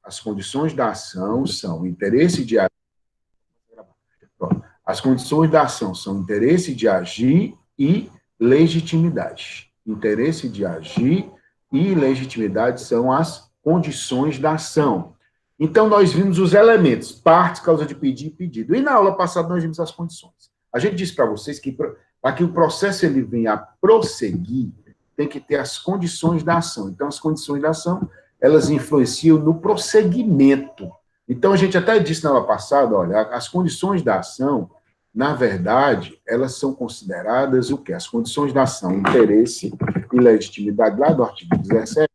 as condições da ação são interesse de agir. As condições da ação são interesse de agir e legitimidade. Interesse de agir e legitimidade são as condições da ação. Então, nós vimos os elementos, partes, causa de pedir e pedido. E na aula passada nós vimos as condições. A gente disse para vocês que para que o processo ele venha a prosseguir, tem que ter as condições da ação. Então, as condições da ação, elas influenciam no prosseguimento. Então, a gente até disse na aula passada, olha, as condições da ação, na verdade, elas são consideradas o quê? As condições da ação, interesse e legitimidade, lá do artigo 17,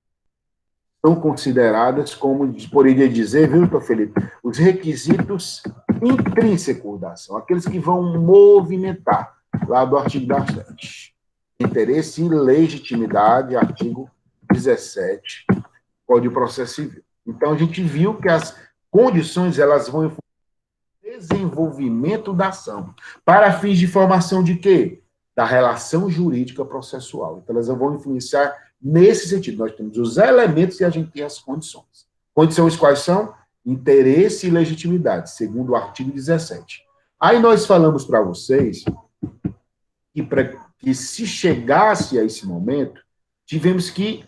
são consideradas como, poderia dizer, viu, doutor Felipe, os requisitos intrínsecos da ação, aqueles que vão movimentar, lá do artigo 17. Interesse e legitimidade, artigo 17, Código de Processo Civil. Então, a gente viu que as condições, elas vão influenciar no desenvolvimento da ação, para fins de formação de quê? Da relação jurídica processual. Então, elas vão influenciar nesse sentido. Nós temos os elementos e a gente tem as condições. Condições quais são? Interesse e legitimidade, segundo o artigo 17. Aí nós falamos para vocês que se chegasse a esse momento, tivemos que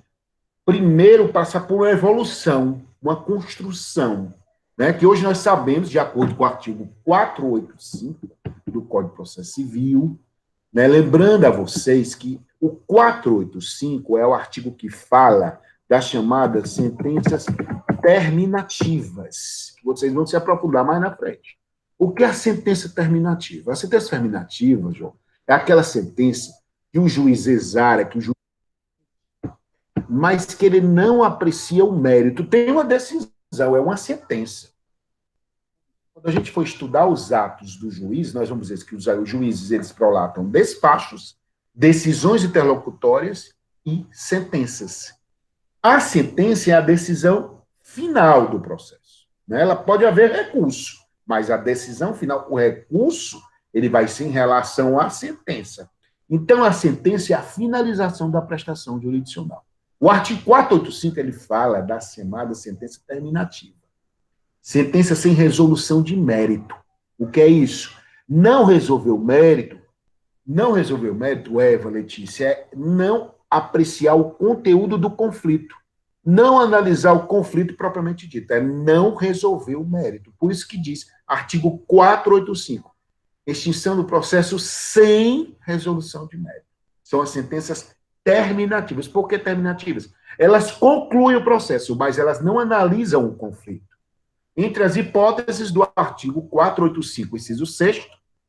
primeiro passar por uma evolução, uma construção, né, que hoje nós sabemos, de acordo com o artigo 485 do Código de Processo Civil, né, lembrando a vocês que o 485 é o artigo que fala das chamadas sentenças terminativas, que vocês vão se aprofundar mais na frente. O que é a sentença terminativa? A sentença terminativa, João, é aquela sentença que o juiz exara, que o juiz, mas que ele não aprecia o mérito. Tem uma decisão, é uma sentença. Quando a gente for estudar os atos do juiz, nós vamos dizer que os juízes eles prolatam despachos, decisões interlocutórias e sentenças. A sentença é a decisão final do processo, né? Ela pode haver recurso, mas a decisão final, o recurso, ele vai ser em relação à sentença. Então, a sentença é a finalização da prestação jurisdicional. O artigo 485, ele fala da chamada sentença terminativa. Sentença sem resolução de mérito. O que é isso? Não resolver o mérito, Eva, Letícia, é não apreciar o conteúdo do conflito. Não analisar o conflito propriamente dito, é não resolver o mérito. Por isso que diz, artigo 485, extinção do processo sem resolução de mérito. São as sentenças terminativas. Por que terminativas? Elas concluem o processo, mas elas não analisam o conflito. Entre as hipóteses do artigo 485, inciso 6º,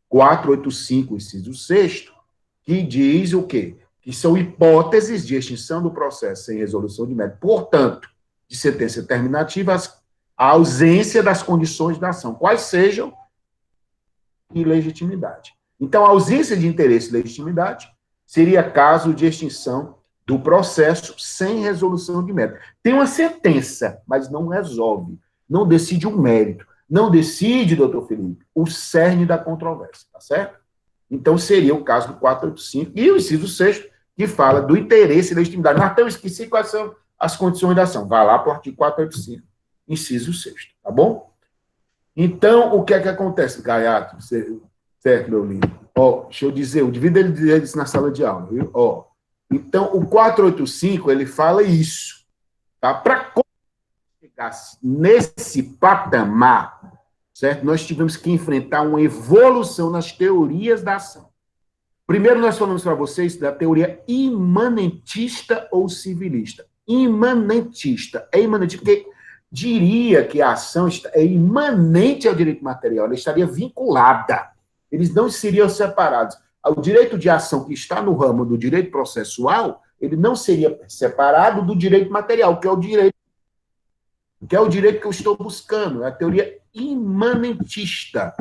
485, inciso 6º, que diz o quê? Que são hipóteses de extinção do processo sem resolução de mérito. Portanto, de sentença terminativa, a ausência das condições da ação, quais sejam, e legitimidade. Então, a ausência de interesse e legitimidade seria caso de extinção do processo sem resolução de mérito. Tem uma sentença, mas não resolve, não decide o mérito, não decide, doutor Felipe, o cerne da controvérsia, tá certo? Então, seria o caso do 485 e o inciso 6º, que fala do interesse e legitimidade. Mas até eu esqueci quais são as condições da ação. Vai lá para o artigo 485, inciso 6º, tá bom? Então, o que é que acontece, Gaiato? Certo, meu lindo? Ó, deixa eu dizer, eu devia dizer isso na sala de aula, viu? Ó, então, o 485, ele fala isso, tá? Para chegar nesse patamar, certo? Nós tivemos que enfrentar uma evolução nas teorias da ação. Primeiro, nós falamos para vocês da teoria imanentista ou civilista. Imanentista. É imanentista porque diria que a ação é imanente ao direito material, ela estaria vinculada. Eles não seriam separados. O direito de ação que está no ramo do direito processual, ele não seria separado do direito material, que é o direito que eu estou buscando. É a teoria imanentista,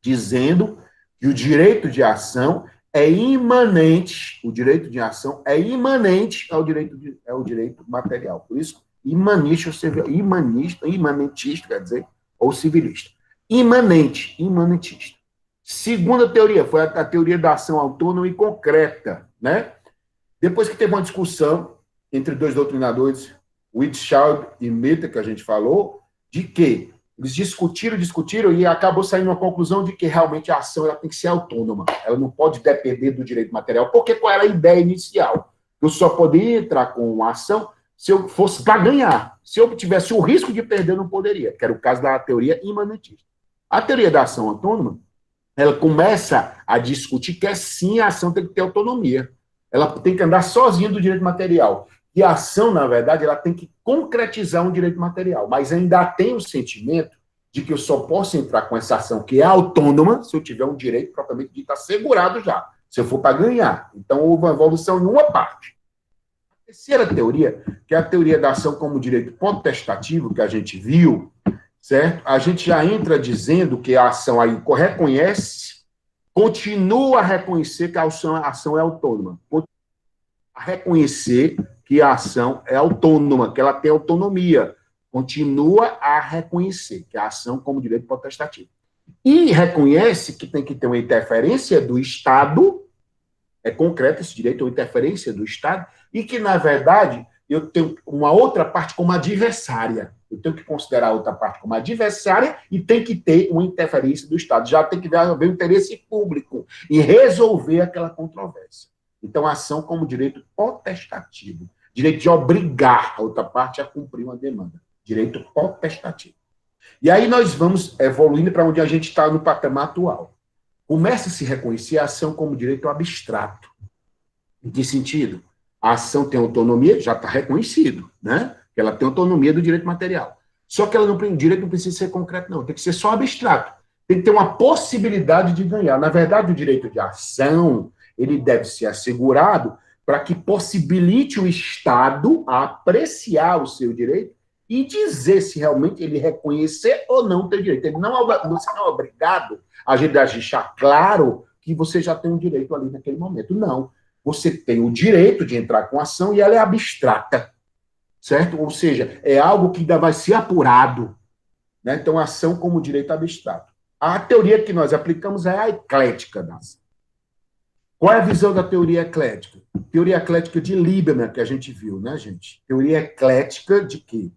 dizendo que o direito de ação é imanente, o direito de ação é imanente ao direito material. Por isso, imanentista, quer dizer, ou civilista. Imanentista. Segunda teoria foi a teoria da ação autônoma e concreta, né? Depois que teve uma discussão entre dois doutrinadores, Whiteshaw e Mitter, que a gente falou, de que eles discutiram e acabou saindo uma conclusão de que realmente a ação ela tem que ser autônoma, ela não pode depender do direito material, porque qual era a ideia inicial? Eu só poderia entrar com uma ação se eu fosse para ganhar. Se eu tivesse o risco de perder, eu não poderia, que era o caso da teoria imanentista. A teoria da ação autônoma, ela começa a discutir que sim, a ação tem que ter autonomia. Ela tem que andar sozinha do direito material. E a ação, na verdade, ela tem que concretizar um direito material, mas ainda tem o sentimento de que eu só posso entrar com essa ação que é autônoma se eu tiver um direito propriamente dito assegurado já, se eu for para ganhar. Então, houve uma evolução em uma parte. A terceira teoria, que é a teoria da ação como direito potestativo, que a gente viu, certo? A gente já entra dizendo que a ação aí reconhece, continua a reconhecer que a ação é autônoma, a reconhecer que a ação é autônoma, que ela tem autonomia, continua a reconhecer que a ação como direito potestativo. E reconhece que tem que ter uma interferência do Estado, é concreto esse direito, uma interferência do Estado, e que, na verdade, eu tenho uma outra parte como adversária. Eu tenho que considerar a outra parte como adversária e tem que ter uma interferência do Estado. Já tem que haver um interesse público em resolver aquela controvérsia. Então, a ação como direito potestativo. Direito de obrigar a outra parte a cumprir uma demanda. Direito potestativo. E aí nós vamos evoluindo para onde a gente está no patamar atual. Começa a se reconhecer a ação como direito abstrato. Em que sentido? A ação tem autonomia, já está reconhecido, né? Que ela tem autonomia do direito material. Só que ela não, o direito não precisa ser concreto, não. Tem que ser só abstrato. Tem que ter uma possibilidade de ganhar. Na verdade, o direito de ação, ele deve ser assegurado para que possibilite o Estado a apreciar o seu direito e dizer se realmente ele reconhecer ou não ter direito. Ele não, você não é obrigado a deixar claro que você já tem um direito ali naquele momento. Não. Você tem o direito de entrar com ação e ela é abstrata, certo? Ou seja, é algo que ainda vai ser apurado, né? Então, ação como direito abstrato. A teoria que nós aplicamos é a eclética da ação. Qual é a visão da teoria eclética? Teoria eclética de Lieberman, que a gente viu, né, gente? Teoria eclética de que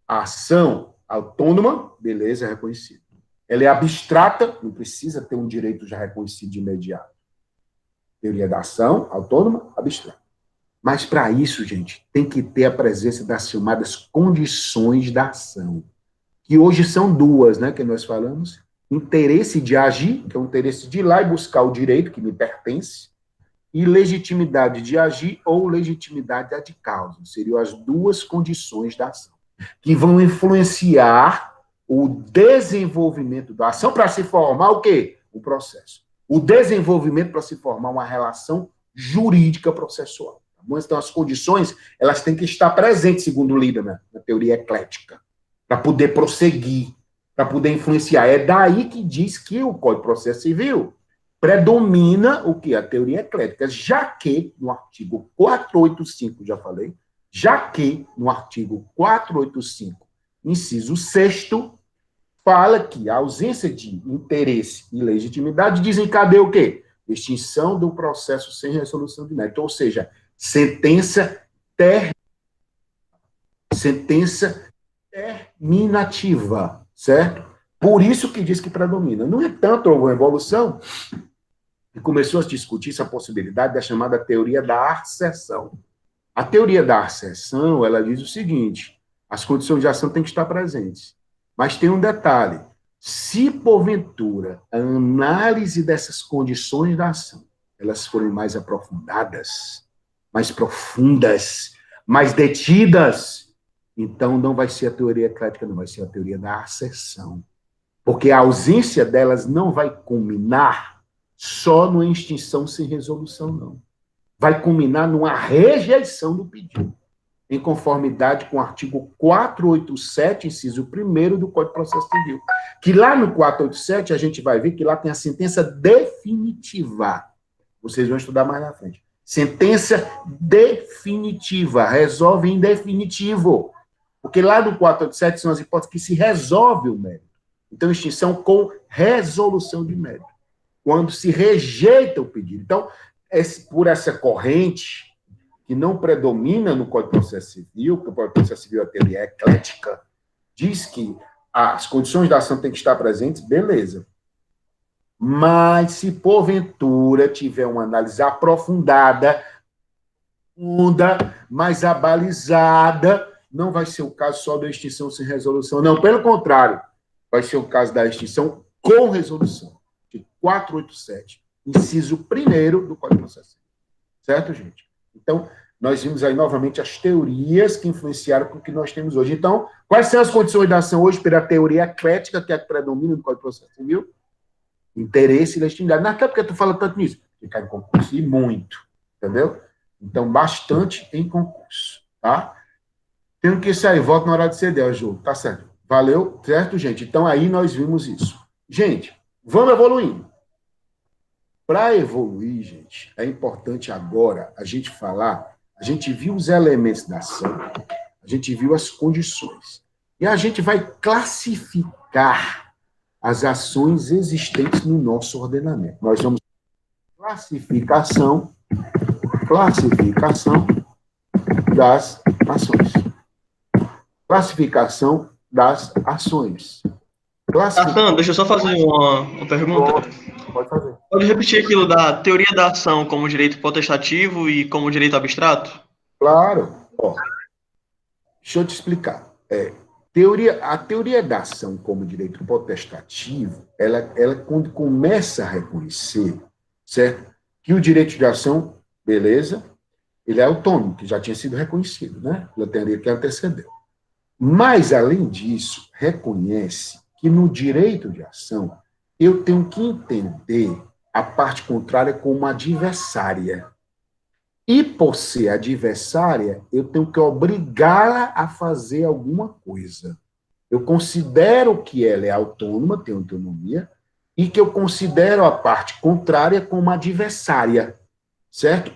a ação autônoma, beleza, é reconhecida. Ela é abstrata, não precisa ter um direito já reconhecido de imediato. Teoria da ação autônoma, abstrata. Mas, para isso, gente, tem que ter a presença das chamadas condições da ação, que hoje são duas, né, que nós falamos. Interesse de agir, que é o interesse de ir lá e buscar o direito que me pertence, e legitimidade de agir ou legitimidade de causa. Seriam as duas condições da ação, que vão influenciar o desenvolvimento da ação para se formar o quê? O processo. O desenvolvimento para se formar uma relação jurídica processual. Então, as condições, elas têm que estar presentes, segundo Lieberman, na teoria eclética, para poder prosseguir, para poder influenciar. É daí que diz que o Código de Processo Civil predomina o que? A teoria eclética, já que no artigo 485, já falei, já que no artigo 485, inciso 6º, fala que a ausência de interesse e legitimidade desencadeia o quê? Extinção do processo sem resolução de mérito, ou seja, sentença terminativa, certo? Por isso que diz que predomina. No entanto, houve uma evolução e começou a se discutir essa possibilidade da chamada teoria da arcessão. A teoria da arcessão, ela diz o seguinte: as condições de ação têm que estar presentes. Mas tem um detalhe: se porventura a análise dessas condições da ação elas forem mais aprofundadas, mais profundas, mais detidas, então não vai ser a teoria eclética, não vai ser a teoria da arcessão. Porque a ausência delas não vai culminar só numa extinção sem resolução, não. Vai culminar numa rejeição do pedido, em conformidade com o artigo 487, inciso 1º do Código de Processo Civil. Que lá no 487, a gente vai ver que lá tem a sentença definitiva. Vocês vão estudar mais na frente. Sentença definitiva, resolve em definitivo. Porque lá no 487 são as hipóteses que se resolve o mérito. Então, extinção com resolução de mérito. Quando se rejeita o pedido. Então, por essa corrente que não predomina no Código de Processo Civil, porque o Código de Processo Civil é a teoria eclética, diz que as condições da ação têm que estar presentes, beleza. Mas se porventura tiver uma análise aprofundada, mais abalizada, não vai ser o caso só da extinção sem resolução, não, pelo contrário, vai ser o caso da extinção com resolução, de 487, inciso 1º do Código de Processo Civil. Certo, gente? Então, nós vimos aí novamente as teorias que influenciaram o que nós temos hoje. Então, quais são as condições da ação hoje pela teoria eclética, que é a que predomina no Código de Processo Civil? Interesse e legitimidade. Não é porque tu fala tanto nisso. Ficar em concurso, e muito. Entendeu? Então, bastante em concurso. Tá? Tenho que sair. Volto na hora de ceder, Ju. Tá certo. Valeu. Certo, gente? Então, aí nós vimos isso. Gente, vamos evoluindo. Para evoluir, gente, é importante agora a gente falar, a gente viu os elementos da ação, a gente viu as condições, e a gente vai classificar as ações existentes no nosso ordenamento. Nós vamos classificação das ações. Classificação das ações. Hassan, deixa eu só fazer uma pergunta. Pode fazer. Pode repetir aquilo da teoria da ação como direito potestativo e como direito abstrato? Claro. Ó, deixa eu te explicar. A teoria da ação como direito potestativo, ela quando começa a reconhecer, certo? Que o direito de ação, beleza, ele é autônomo, que já tinha sido reconhecido, né? Pela teoria que antecedeu. Mas, além disso, reconhece que no direito de ação eu tenho que entender a parte contrária como adversária. E, por ser adversária, eu tenho que obrigá-la a fazer alguma coisa. Eu considero que ela é autônoma, tem autonomia, e que eu considero a parte contrária como adversária, certo?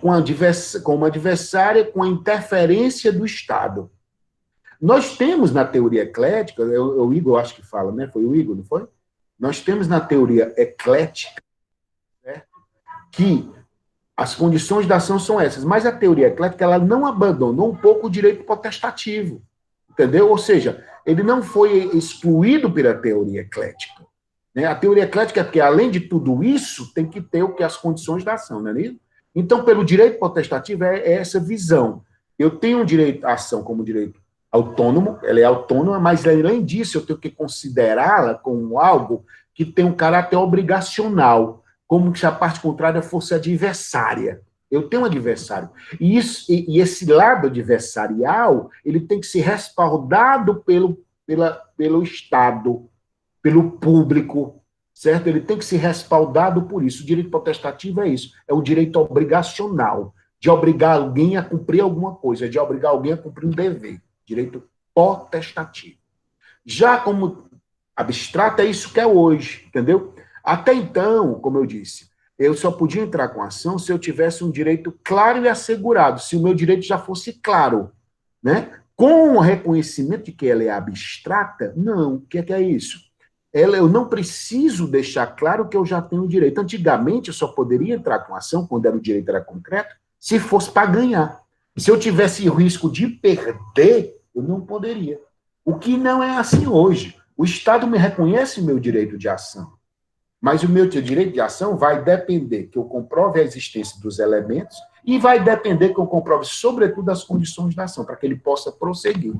Como adversária com a interferência do Estado. Nós temos na teoria eclética, o Igor acho que fala, né? Foi o Igor, não foi? Nós temos na teoria eclética, certo? Que as condições da ação são essas, mas a teoria eclética ela não abandonou um pouco o direito potestativo, entendeu? Ou seja, ele não foi excluído pela teoria eclética. Né? A teoria eclética é porque, além de tudo isso, tem que ter o que as condições da ação, não é isso? Então, pelo direito potestativo, é essa visão. Eu tenho um direito à ação como direito autônomo, ela é autônoma, mas, além disso, eu tenho que considerá-la como algo que tem um caráter obrigacional, como se a parte contrária fosse adversária. Eu tenho um adversário. E esse lado adversarial, ele tem que ser respaldado pelo Estado, pelo público, certo? Ele tem que ser respaldado por isso. O direito potestativo é isso, é o direito obrigacional, de obrigar alguém a cumprir alguma coisa, de obrigar alguém a cumprir um dever. Direito potestativo. Já como abstrato, é isso que é hoje, entendeu? Até então, como eu disse, eu só podia entrar com ação se eu tivesse um direito claro e assegurado, se o meu direito já fosse claro, né? Com o reconhecimento de que ela é abstrata, não. O que é isso? Eu não preciso deixar claro que eu já tenho direito. Antigamente, eu só poderia entrar com ação, quando o direito era concreto, se fosse para ganhar. Se eu tivesse o risco de perder, eu não poderia. O que não é assim hoje. O Estado me reconhece o meu direito de ação. Mas o meu direito de ação vai depender que eu comprove a existência dos elementos e vai depender que eu comprove, sobretudo, as condições da ação, para que ele possa prosseguir.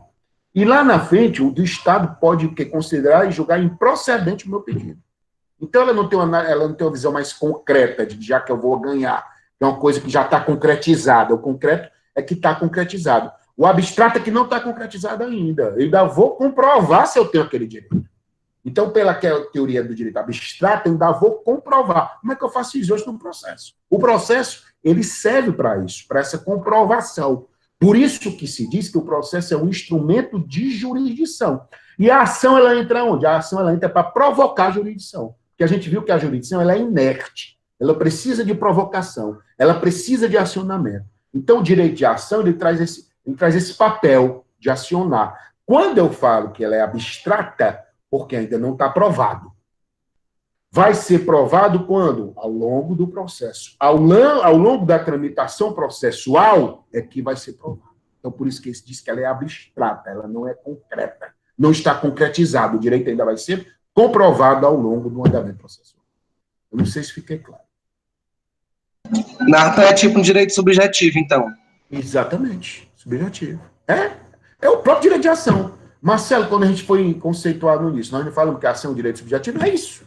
E lá na frente, o do Estado pode considerar e julgar improcedente o meu pedido. Então, ela não tem uma visão mais concreta de já que eu vou ganhar. É uma coisa que já está concretizada. O concreto é que está concretizado. O abstrato é que não está concretizado ainda. Eu ainda vou comprovar se eu tenho aquele direito. Então, pela teoria do direito abstrato, eu ainda vou comprovar. Como é que eu faço isso hoje no processo? O processo, ele serve para isso, para essa comprovação. Por isso que se diz que o processo é um instrumento de jurisdição. E a ação, ela entra onde? A ação, ela entra para provocar a jurisdição. Porque a gente viu que a jurisdição, ela é inerte. Ela precisa de provocação. Ela precisa de acionamento. Então, o direito de ação, ele traz esse papel de acionar. Quando eu falo que ela é abstrata, porque ainda não está provado. Vai ser provado quando? Ao longo do processo. Ao longo da tramitação processual é que vai ser provado. Então, por isso que ele diz que ela é abstrata, ela não é concreta. Não está concretizado. O direito ainda vai ser comprovado ao longo do andamento processual. Eu não sei se fiquei claro. Nata é tipo um direito subjetivo, então. Exatamente. Subjetivo. É o próprio direito de ação. Marcelo, quando a gente foi conceituado nisso, nós não falamos que a ação é um direito subjetivo, é isso.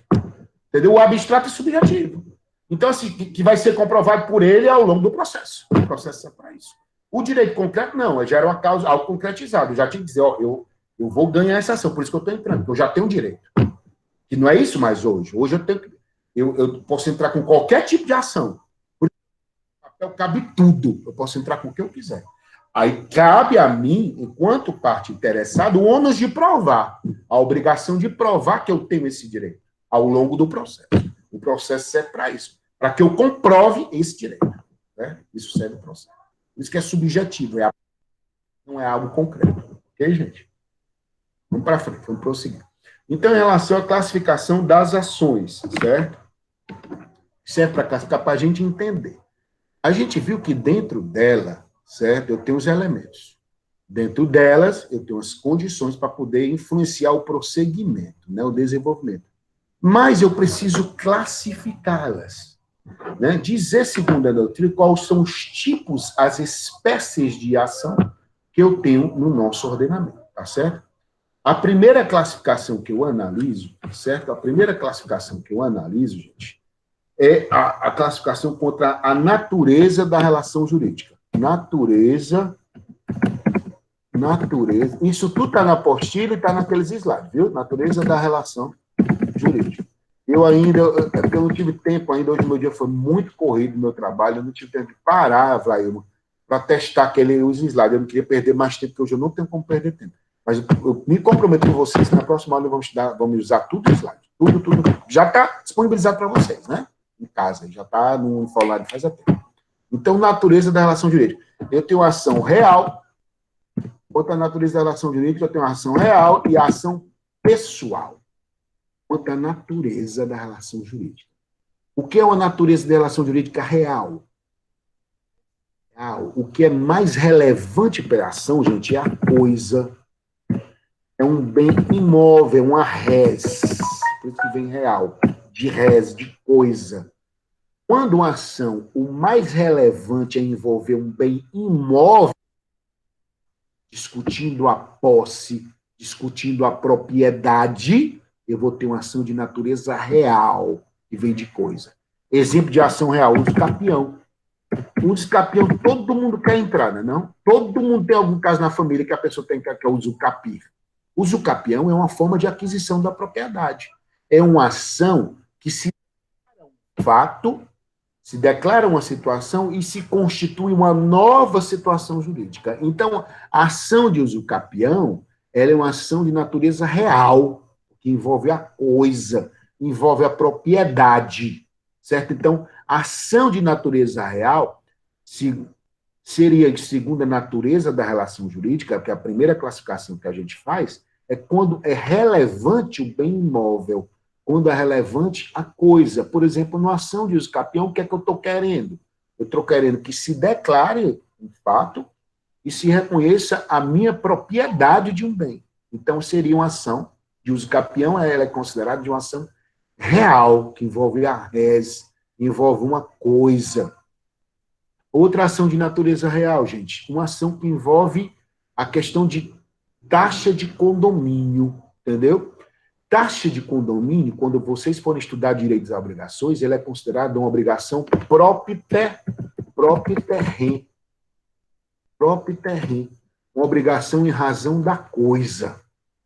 Entendeu? O abstrato é subjetivo. Então, assim, que vai ser comprovado por ele ao longo do processo. O processo é para isso. O direito concreto, não. Já era uma causa, algo concretizado. Eu já tinha que dizer, ó, eu vou ganhar essa ação, por isso que eu estou entrando, porque eu já tenho direito. Que não é isso mais hoje. Hoje eu tenho eu posso entrar com qualquer tipo de ação. Por isso, cabe tudo. Eu posso entrar com o que eu quiser. Aí cabe a mim, enquanto parte interessada, o ônus de provar. A obrigação de provar que eu tenho esse direito ao longo do processo. O processo serve para isso. Para que eu comprove esse direito. Né? Isso serve o processo. Isso que é subjetivo. Não é algo concreto. Ok, gente? Vamos para frente. Vamos prosseguir. Então, em relação à classificação das ações, certo? Serve para classificar, para a gente entender. A gente viu que dentro dela, certo? Eu tenho os elementos. Dentro delas, eu tenho as condições para poder influenciar o prosseguimento, né? O desenvolvimento. Mas eu preciso classificá-las. Né? Dizer, segundo a doutrina, quais são os tipos, as espécies de ação que eu tenho no nosso ordenamento, tá certo? A primeira classificação que eu analiso, certo? A primeira classificação que eu analiso, gente, é a classificação contra a natureza da relação jurídica. Natureza. Isso tudo está na apostila e está naqueles slides, viu? Natureza da relação jurídica. Eu ainda, porque eu não tive tempo ainda, hoje meu dia foi muito corrido no meu trabalho, eu não tive tempo de parar, Vlailma, para testar os slides. Eu não queria perder mais tempo, porque hoje eu não tenho como perder tempo. Mas eu me comprometo com vocês que na próxima aula vamos usar tudo os slides. Tudo. Já está disponibilizado para vocês, né? Em casa, já está no formulário faz a tempo. Então, natureza da relação jurídica. Eu tenho ação real, outra natureza da relação jurídica, eu tenho a ação real e a ação pessoal. Outra natureza da relação jurídica. O que é uma natureza da relação jurídica real? O que é mais relevante para a ação, gente, é a coisa. É um bem imóvel, uma res. Por isso que vem real. De res, de coisa. Quando uma ação, o mais relevante é envolver um bem imóvel, discutindo a posse, discutindo a propriedade, eu vou ter uma ação de natureza real, que vem de coisa. Exemplo de ação real, uso capião. Uso capião, todo mundo quer entrar, não? Todo mundo tem algum caso na família que a pessoa tem que é uso capir. Uso capião é uma forma de aquisição da propriedade. É uma ação que se declara um fato, se declara uma situação e se constitui uma nova situação jurídica. Então, a ação de uso capião, ela é uma ação de natureza real, que envolve a coisa, envolve a propriedade, certo? Então, a ação de natureza real seria, segundo a natureza da relação jurídica, que é a primeira classificação que a gente faz, é quando é relevante o bem imóvel, quando é relevante a coisa. Por exemplo, numa ação de uso capião, o que é que eu estou querendo? Eu estou querendo que se declare um fato e se reconheça a minha propriedade de um bem. Então, seria uma ação de uso capião, ela é considerada de uma ação real, que envolve a res, envolve uma coisa. Outra ação de natureza real, gente, uma ação que envolve a questão de taxa de condomínio, entendeu? Taxa de condomínio, quando vocês forem estudar direitos e obrigações, ela é considerada uma obrigação própria terreno. Uma obrigação em razão da coisa,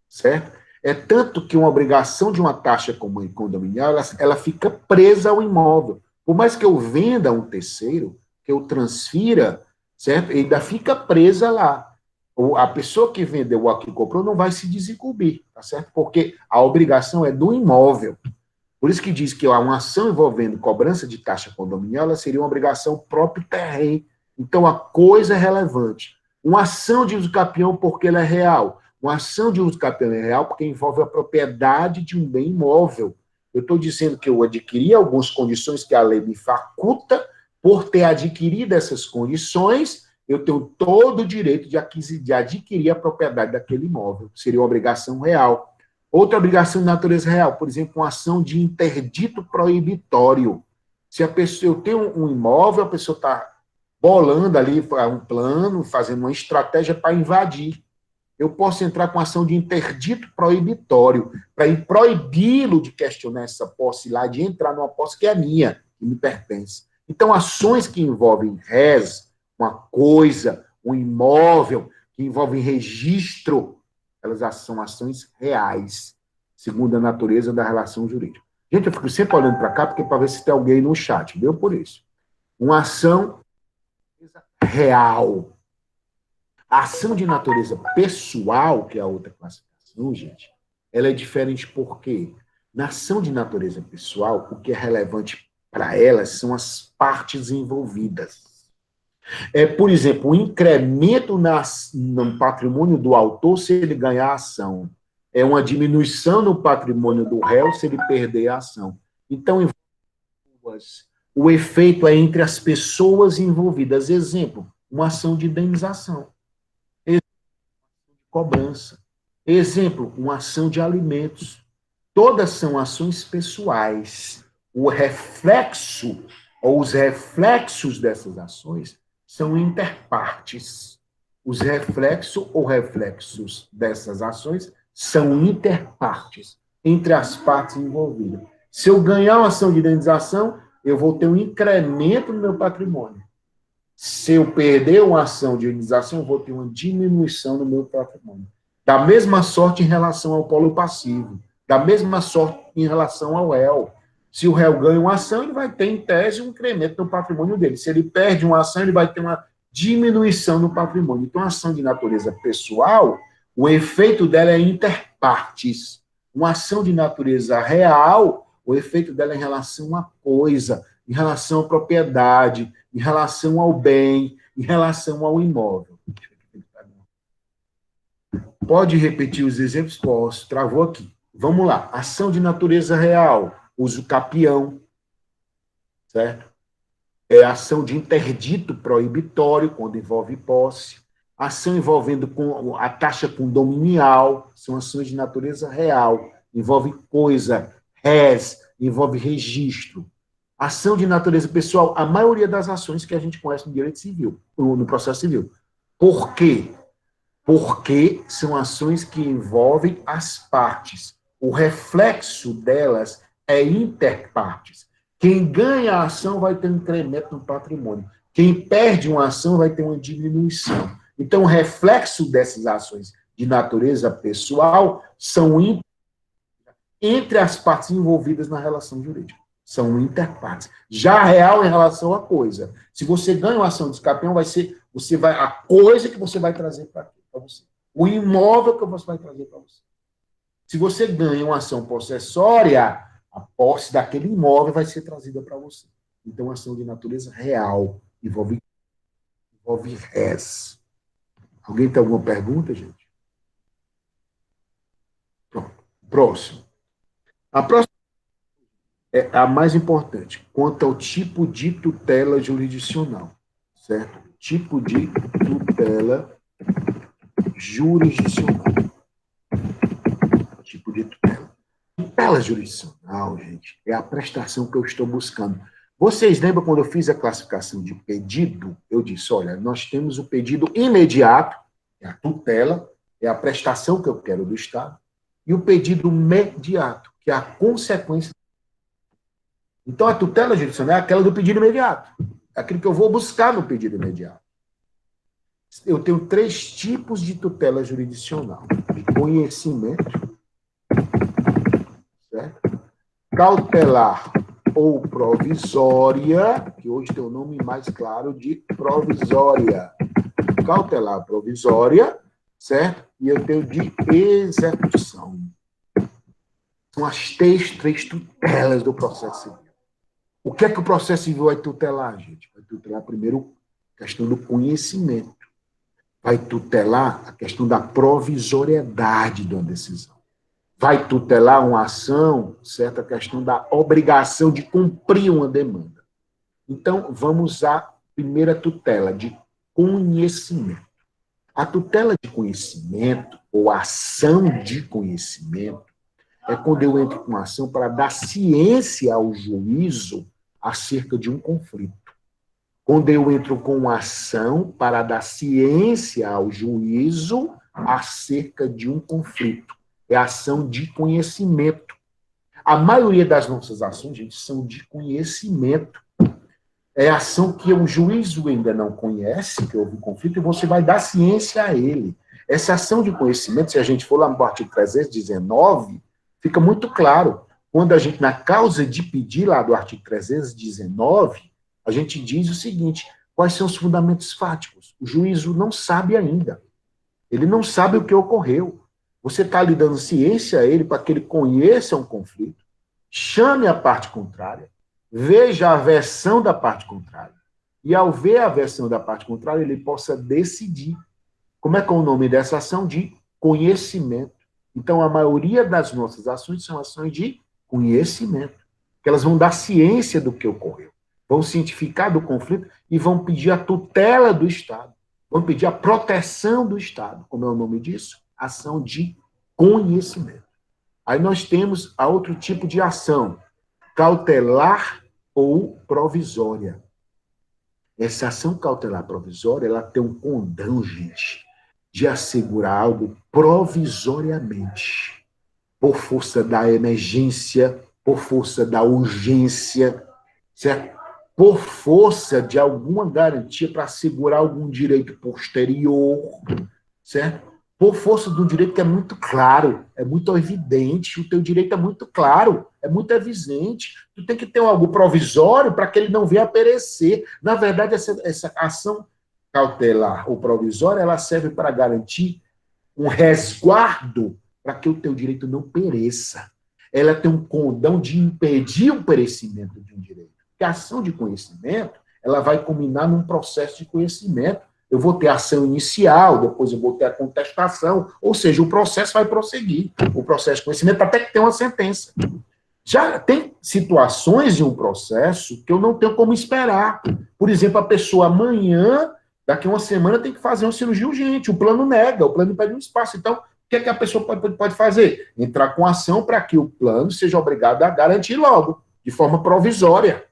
certo? É tanto que uma obrigação de uma taxa condominial, ela fica presa ao imóvel. Por mais que eu venda a um terceiro, que eu transfira, certo? Ainda fica presa lá. A pessoa que vendeu ou que comprou não vai se desincumbir, tá certo? Porque a obrigação é do imóvel. Por isso que diz que uma ação envolvendo cobrança de taxa condominial, ela seria uma obrigação próprio terreno. Então, a coisa é relevante. Uma ação de uso capião porque ela é real. Uma ação de uso capião é real porque envolve a propriedade de um bem imóvel. Eu estou dizendo que eu adquiri algumas condições que a lei me faculta. Por ter adquirido essas condições, eu tenho todo o direito de adquirir a propriedade daquele imóvel. Seria uma obrigação real. Outra obrigação de natureza real, por exemplo, uma ação de interdito proibitório. Se a pessoa, eu tenho um imóvel, a pessoa está bolando ali um plano, fazendo uma estratégia para invadir. Eu posso entrar com ação de interdito proibitório, para proibi-lo de questionar essa posse lá, de entrar numa posse que é minha, que me pertence. Então, ações que envolvem res, uma coisa, um imóvel, que envolvem registro, elas são ações reais, segundo a natureza da relação jurídica. Gente, eu fico sempre olhando para cá, porque para ver se tem alguém no chat, deu por isso. Uma ação real. A ação de natureza pessoal, que é a outra classificação, gente, ela é diferente porque na ação de natureza pessoal, o que é relevante para elas são as partes envolvidas. Por exemplo, o incremento no patrimônio do autor se ele ganhar a ação. É uma diminuição no patrimônio do réu se ele perder a ação. Então, o efeito é entre as pessoas envolvidas. Exemplo, uma ação de indenização. Exemplo, cobrança. Exemplo, uma ação de alimentos. Todas são ações pessoais. O reflexo, ou os reflexos dessas ações, são interpartes. Os reflexos ou reflexos dessas ações são interpartes, entre as partes envolvidas. Se eu ganhar uma ação de indenização, eu vou ter um incremento no meu patrimônio. Se eu perder uma ação de indenização, eu vou ter uma diminuição no meu patrimônio. Da mesma sorte em relação ao polo passivo, da mesma sorte em relação ao réu. Se o réu ganha uma ação, ele vai ter, em tese, um incremento no patrimônio dele. Se ele perde uma ação, ele vai ter uma diminuição no patrimônio. Então, a ação de natureza pessoal, o efeito dela é interpartes. Uma ação de natureza real, o efeito dela é em relação à coisa, em relação à propriedade, em relação ao bem, em relação ao imóvel. Pode repetir os exemplos? Posso. Travou aqui. Vamos lá. Ação de natureza real. Uso capião. Certo? É ação de interdito proibitório, quando envolve posse. Ação envolvendo com a taxa condominial. São ações de natureza real. Envolve coisa, res, envolve registro. Ação de natureza pessoal, a maioria das ações que a gente conhece no direito civil, no processo civil. Por quê? Porque são ações que envolvem as partes. O reflexo delas é interpartes. Quem ganha a ação vai ter um incremento no patrimônio. Quem perde uma ação vai ter uma diminuição. Então, o reflexo dessas ações de natureza pessoal são entre as partes envolvidas na relação jurídica. São interpartes. Já real em relação à coisa. Se você ganha uma ação de escapião, a coisa que você vai trazer para você. O imóvel que você vai trazer para você. Se você ganha uma ação possessória, a posse daquele imóvel vai ser trazida para você. Então, ação de natureza real envolve res. Alguém tem alguma pergunta, gente? Pronto. Próximo. A próxima é a mais importante, quanto ao tipo de tutela jurisdicional, certo? Tipo de tutela jurisdicional. Tipo de tutela. Tutela jurisdicional, gente, é a prestação que eu estou buscando. Vocês lembram quando eu fiz a classificação de pedido? Eu disse, olha, nós temos o pedido imediato, é a tutela, é a prestação que eu quero do Estado, e o pedido imediato, que é a consequência. Então, a tutela jurisdicional é aquela do pedido imediato. É aquilo que eu vou buscar no pedido imediato. Eu tenho 3 tipos de tutela jurisdicional. De conhecimento, certo? Cautelar ou provisória, que hoje tem o nome mais claro de provisória. Cautelar, provisória, certo? E eu tenho de execução. São as 3 tutelas do processo civil. O que é que o processo civil vai tutelar, gente? Vai tutelar, primeiro, a questão do conhecimento. Vai tutelar a questão da provisoriedade de uma decisão. vai tutelar uma ação, certa questão da obrigação de cumprir uma demanda. Então, vamos à primeira tutela, de conhecimento. A tutela de conhecimento, ou ação de conhecimento, é quando eu entro com ação para dar ciência ao juízo acerca de um conflito. Quando eu entro com ação para dar ciência ao juízo acerca de um conflito. É ação de conhecimento. A maioria das nossas ações, gente, são de conhecimento. É ação que o juízo ainda não conhece, que houve um conflito, e você vai dar ciência a ele. Essa ação de conhecimento, se a gente for lá no artigo 319, fica muito claro. Quando a gente, na causa de pedir, lá do artigo 319, a gente diz o seguinte: quais são os fundamentos fáticos? O juízo não sabe ainda. Ele não sabe o que ocorreu. Você está lhe dando ciência a ele para que ele conheça um conflito, chame a parte contrária, veja a versão da parte contrária. E ao ver a versão da parte contrária, ele possa decidir. Como é que é o nome dessa ação? De conhecimento. Então, a maioria das nossas ações são ações de conhecimento, que elas vão dar ciência do que ocorreu, vão cientificar do conflito e vão pedir a tutela do Estado, vão pedir a proteção do Estado. Como é o nome disso? Ação de conhecimento. Aí nós temos a outro tipo de ação, cautelar ou provisória. Essa ação cautelar provisória, ela tem um condão, gente, de assegurar algo provisoriamente, por força da emergência, por força da urgência, certo? Por força de alguma garantia para assegurar algum direito posterior, certo? Por força de um direito que é muito claro, é muito evidente, o teu direito é muito claro, é muito evidente. Tu tem que ter algo provisório para que ele não venha a perecer. Na verdade, essa ação cautelar ou provisória, ela serve para garantir um resguardo para que o teu direito não pereça. Ela tem um condão de impedir o perecimento de um direito. Porque a ação de conhecimento, ela vai culminar num processo de conhecimento. Eu vou ter a ação inicial, depois eu vou ter a contestação, ou seja, o processo vai prosseguir. O processo de conhecimento até que tem uma sentença. Já tem situações de um processo que eu não tenho como esperar. Por exemplo, a pessoa amanhã, daqui a uma semana, tem que fazer uma cirurgia urgente. O plano nega, o plano impede um espaço. Então, o que é que a pessoa pode fazer? Entrar com ação para que o plano seja obrigado a garantir logo, de forma provisória.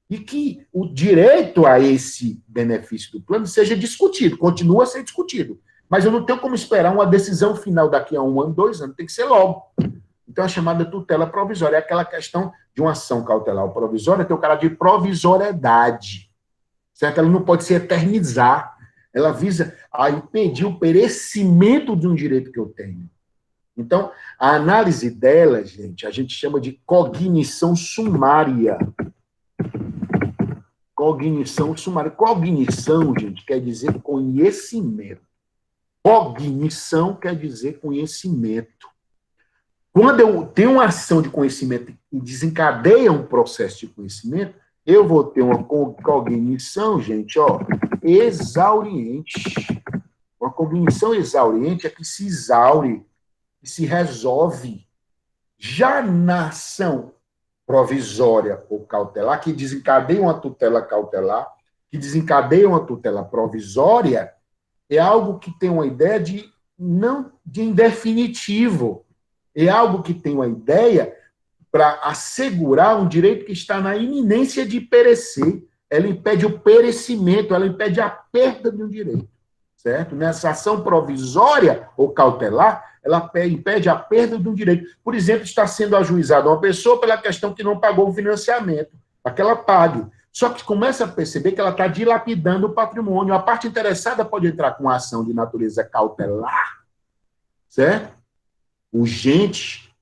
E que o direito a esse benefício do plano seja discutido, continua a ser discutido. Mas eu não tenho como esperar uma decisão final daqui a 1 ano, 2 anos, tem que ser logo. Então, a chamada tutela provisória é aquela questão de uma ação cautelar ou provisória, tem o caráter de provisoriedade, certo? Ela não pode se eternizar, ela visa a impedir o perecimento de um direito que eu tenho. Então, a análise dela, gente, a gente chama de cognição sumária. Cognição sumária. Cognição, gente, quer dizer conhecimento. Cognição quer dizer conhecimento. Quando eu tenho uma ação de conhecimento e desencadeia um processo de conhecimento, eu vou ter uma cognição, gente, exauriente. Uma cognição exauriente é que se exaure, que se resolve. Já na ação provisória ou cautelar, que desencadeia uma tutela cautelar, que desencadeia uma tutela provisória, é algo que tem uma ideia de não de indefinitivo. É algo que tem uma ideia para assegurar um direito que está na iminência de perecer. Ela impede o perecimento, ela impede a perda de um direito, certo? Nessa ação provisória ou cautelar, ela impede a perda de um direito. Por exemplo, está sendo ajuizada uma pessoa pela questão que não pagou o financiamento, para que ela pague. Só que começa a perceber que ela está dilapidando o patrimônio. A parte interessada pode entrar com uma ação de natureza cautelar, certo? Urgente,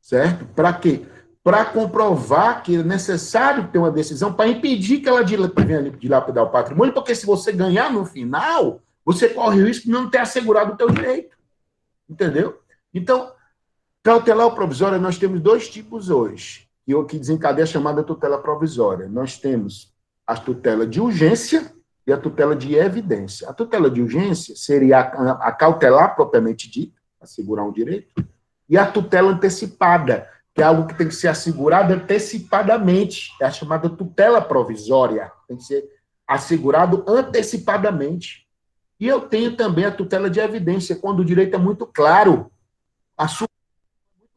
certo? Para quê? Para comprovar que é necessário ter uma decisão para impedir que ela venha dilapidar o patrimônio, porque se você ganhar no final, você corre o risco de não ter assegurado o teu direito. Entendeu? Então, cautelar ou provisória, nós temos 2 tipos hoje, que desencadeia a chamada tutela provisória. Nós temos a tutela de urgência e a tutela de evidência. A tutela de urgência seria a cautelar propriamente dita, assegurar um direito, E a tutela antecipada, que é algo que tem que ser assegurado antecipadamente, é a chamada tutela provisória, tem que ser assegurado antecipadamente. E eu tenho também a tutela de evidência, quando o direito é muito claro, a sua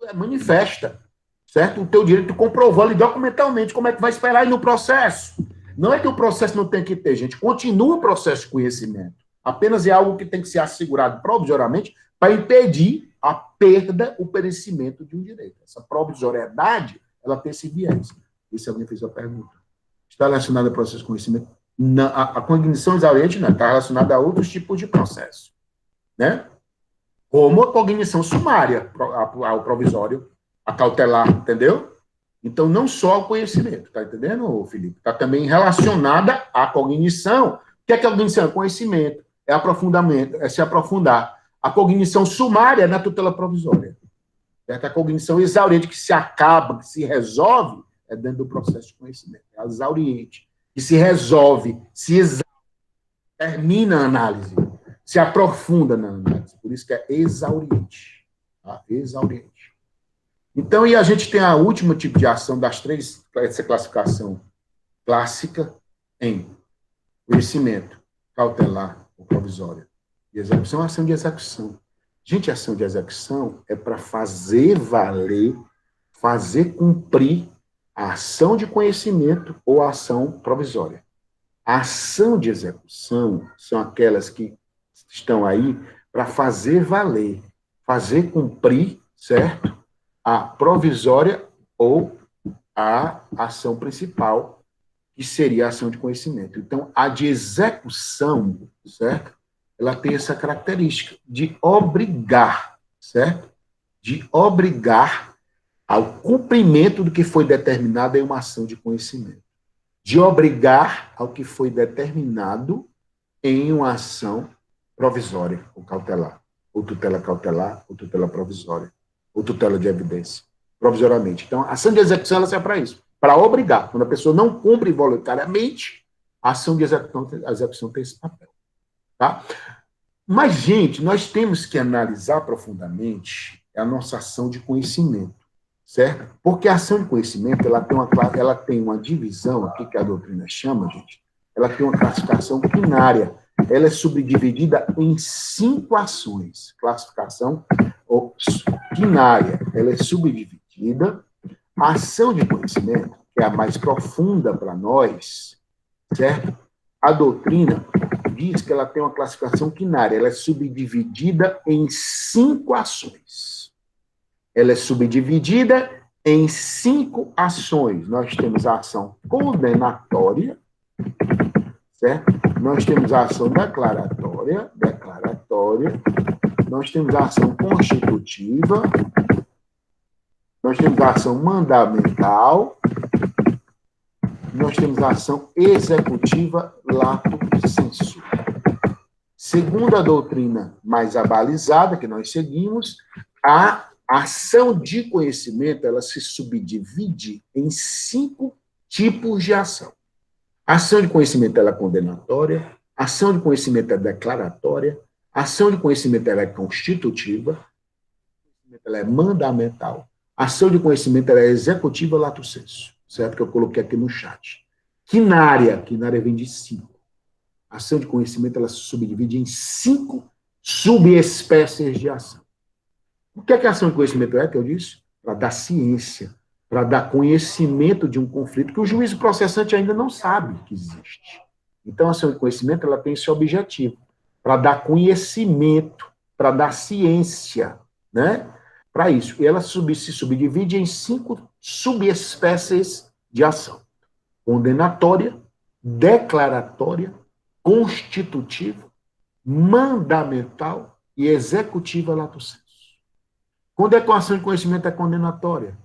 é manifesta, certo? O teu direito comprovou ali documentalmente, como é que vai esperar aí no processo? Não é que o processo não tem que ter, gente, continua o processo de conhecimento, apenas é algo que tem que ser assegurado provisoriamente para impedir a perda, o perecimento de um direito. Essa provisoriedade, ela tem esse viés. E se alguém fez a pergunta? Está relacionada ao processo de conhecimento? Não, a cognição exauriente não, está relacionada a outros tipos de processo, né? Como a cognição sumária, ao provisório, a cautelar, entendeu? Então, não só ao conhecimento, tá entendendo, Felipe? Está também relacionada à cognição. O que é cognição? É conhecimento, é aprofundamento, é se aprofundar. A cognição sumária é na tutela provisória. Certo? A cognição exauriente, que se acaba, que se resolve, é dentro do processo de conhecimento. É a exauriente, que se resolve, se termina a análise, se aprofunda na análise. Por isso que é exauriente. Tá? Exauriente. Então, e a gente tem a última tipo de ação das três, essa classificação clássica em conhecimento, cautelar ou provisória. E execução é ação de execução. Gente, ação de execução é para fazer valer, fazer cumprir a ação de conhecimento ou a ação provisória. A ação de execução são aquelas que estão aí para fazer valer, fazer cumprir, certo? A provisória ou a ação principal, que seria a ação de conhecimento. Então, a de execução, certo? Ela tem essa característica de obrigar, certo? De obrigar ao cumprimento do que foi determinado em uma ação de conhecimento. De obrigar ao que foi determinado em uma ação provisória ou cautelar, ou tutela cautelar, ou tutela provisória, ou tutela de evidência, provisoriamente. Então, a ação de execução ela serve para isso, para obrigar. Quando a pessoa não cumpre voluntariamente, a ação de execução tem esse papel. Tá? Mas, gente, nós temos que analisar profundamente a nossa ação de conhecimento, certo? Porque a ação de conhecimento ela tem uma divisão, aqui que a doutrina chama, gente, ela tem uma classificação quinária. Ela é subdividida em 5 ações. Classificação quinária. Ela é subdividida. A ação de conhecimento, que é a mais profunda para nós, certo? A doutrina diz que ela tem uma classificação quinária, ela é subdividida em 5 ações. Ela é subdividida em 5 ações. Nós temos a ação condenatória, certo? Nós temos a ação declaratória, nós temos a ação constitutiva, nós temos a ação mandamental, nós temos a ação executiva lato sensu. Segundo a doutrina mais abalizada que nós seguimos, a ação de conhecimento ela se subdivide em 5 tipos de ação. A ação de conhecimento ela é condenatória, a ação de conhecimento é declaratória, a ação de conhecimento ela é constitutiva, ela é mandamental, a ação de conhecimento ela é executiva lato sensu. Certo? Que eu coloquei aqui no chat. Quinária vem de 5. A ação de conhecimento ela se subdivide em 5 subespécies de ação. O que é que a ação de conhecimento é, que eu disse? Para dar ciência, para dar conhecimento de um conflito que o juízo processante ainda não sabe que existe. Então, a ação de conhecimento ela tem esse objetivo, para dar conhecimento, para dar ciência, né? Para isso. E ela se subdivide em 5 subespécies de ação: condenatória, declaratória, constitutiva, mandamental e executiva lato sensu. Quando é que a ação de conhecimento é condenatória?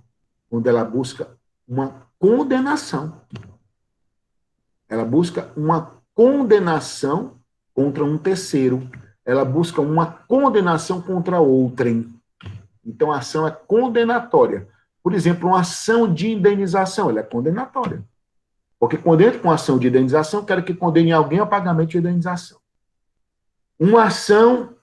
Quando ela busca uma condenação. Ela busca uma condenação contra um terceiro. Ela busca uma condenação contra outrem. Então, a ação é condenatória. Por exemplo, uma ação de indenização, ela é condenatória. Porque quando entra com ação de indenização, quero que condene alguém ao pagamento de indenização. Uma ação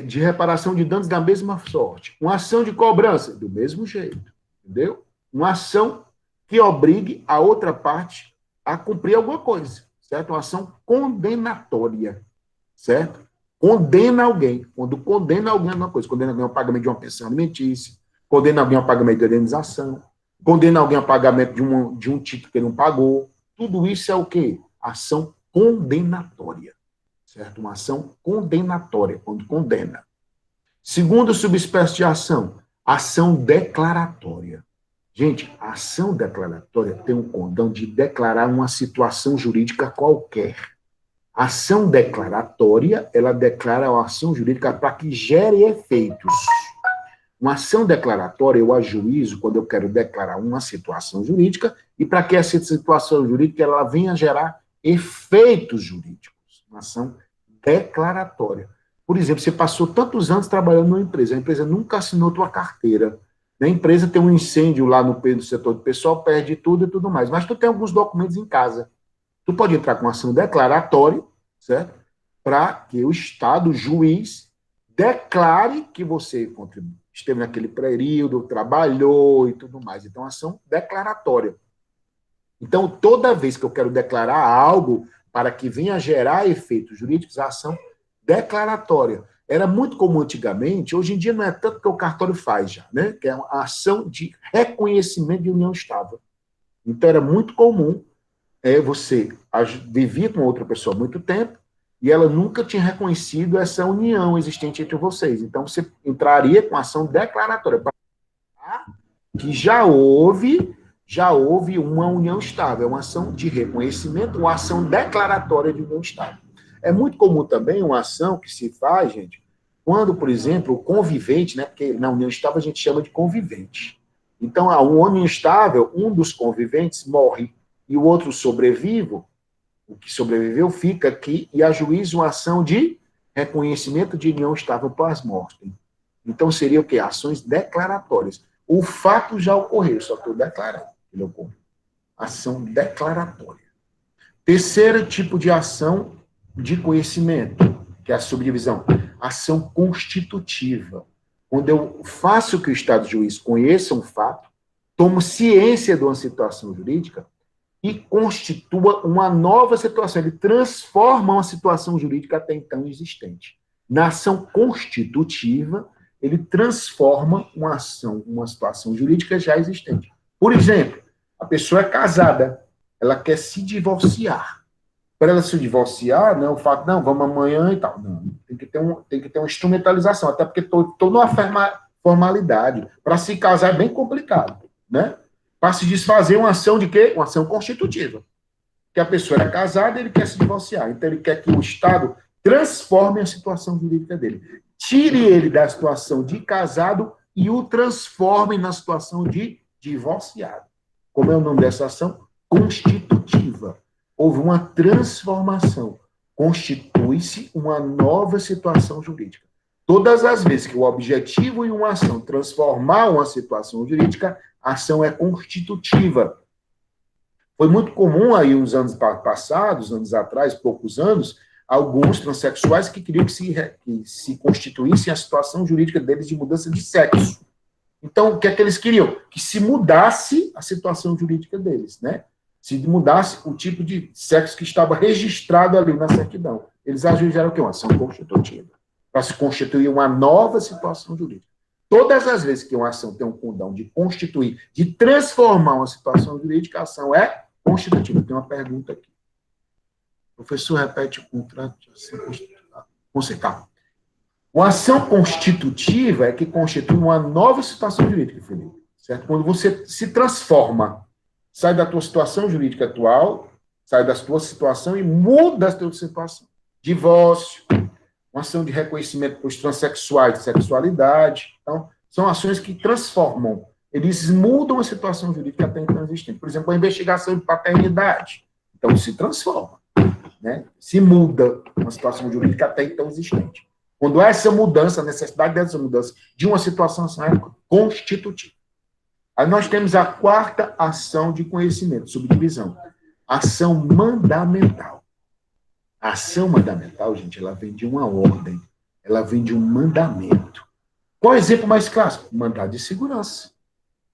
de reparação de danos da mesma sorte. Uma ação de cobrança, do mesmo jeito. Entendeu? Uma ação que obrigue a outra parte a cumprir alguma coisa. Certo? Uma ação condenatória. Certo? Condena alguém. Quando condena alguém a alguma coisa. Condena alguém ao pagamento de uma pensão alimentícia. Condena alguém ao pagamento de indenização. Condena alguém ao pagamento de um título que ele não pagou. Tudo isso é o quê? Ação condenatória. Certo? Uma ação condenatória, quando condena. Segundo subespécie de ação declaratória. Gente, a ação declaratória tem um condão de declarar uma situação jurídica qualquer. A ação declaratória, ela declara a ação jurídica para que gere efeitos. Uma ação declaratória eu ajuizo quando eu quero declarar uma situação jurídica e para que essa situação jurídica ela venha gerar efeitos jurídicos. Uma ação declaratória. Por exemplo, você passou tantos anos trabalhando numa empresa, a empresa nunca assinou tua carteira, a empresa tem um incêndio lá no setor do pessoal, perde tudo e tudo mais, mas tu tem alguns documentos em casa. Tu pode entrar com uma ação declaratória, certo? Para que o Estado, o juiz, declare que você esteve naquele período, trabalhou e tudo mais. Então, ação declaratória. Então, toda vez que eu quero declarar algo para que venha gerar efeitos jurídicos, a ação declaratória. Era muito comum antigamente, hoje em dia não é tanto que o cartório faz já, né? Que é uma ação de reconhecimento de união estável. Então, era muito comum você vivia com outra pessoa há muito tempo e ela nunca tinha reconhecido essa união existente entre vocês. Então, você entraria com ação declaratória para que já houve uma união estável, uma ação de reconhecimento, uma ação declaratória de união estável. É muito comum também uma ação que se faz, gente, quando, por exemplo, o convivente, né, porque na união estável a gente chama de convivente. Então, a união estável, um dos conviventes morre e o outro sobrevive, o que sobreviveu fica aqui e ajuiza uma ação de reconhecimento de união estável pós-mortem. Então, seria o quê? Ações declaratórias. O fato já ocorreu, só estou declarando que ele ocorreu. Ação declaratória. Terceiro tipo de ação de conhecimento, que é a subdivisão. Ação constitutiva. Quando eu faço que o Estado juiz conheça um fato, tomo ciência de uma situação jurídica e constitua uma nova situação. Ele transforma uma situação jurídica até então existente. Na ação constitutiva, ele transforma uma situação jurídica já existente. Por exemplo, a pessoa é casada, ela quer se divorciar. Para ela se divorciar, não é o fato, não, vamos amanhã e tal. Não, tem que ter uma instrumentalização, até porque toda uma formalidade. Para se casar é bem complicado, né? Para se desfazer uma ação de quê? Uma ação constitutiva. Que a pessoa era casada e ele quer se divorciar. Então, ele quer que o Estado transforme a situação jurídica dele. Tire ele da situação de casado e o transforme na situação de divorciado. Como é o nome dessa ação? Constitutiva. Houve uma transformação. Constitui-se uma nova situação jurídica. Todas as vezes que o objetivo em uma ação transformar uma situação jurídica, a ação é constitutiva. Foi muito comum aí uns anos passados, anos atrás, poucos anos, alguns transexuais que queriam que se constituísse a situação jurídica deles de mudança de sexo. Então, o que é que eles queriam? Que se mudasse a situação jurídica deles, né? Se mudasse o tipo de sexo que estava registrado ali na certidão. Eles ajuizaram o quê? Uma ação constitutiva. Para se constituir uma nova situação jurídica. Todas as vezes que uma ação tem um condão de constituir, de transformar uma situação jurídica, a ação é constitutiva. Tem uma pergunta aqui. O professor repete o contrato de ação constitutiva. Uma ação constitutiva é que constitui uma nova situação jurídica, Felipe. Certo? Quando você se transforma, sai da tua situação jurídica atual, sai da tua situação e muda a tua situação. Divórcio, uma ação de reconhecimento para os transexuais de sexualidade. Então, são ações que transformam. Eles mudam a situação jurídica até então existente. Por exemplo, a investigação de paternidade. Então, se transforma. Né? Se muda uma situação jurídica até então existente. Quando há essa mudança, a necessidade dessa mudança de uma situação constitutiva. Aí nós temos a quarta ação de conhecimento, subdivisão. Ação mandamental. A ação mandamental, gente, ela vem de uma ordem. Ela vem de um mandamento. Qual é o exemplo mais clássico? Mandado de segurança.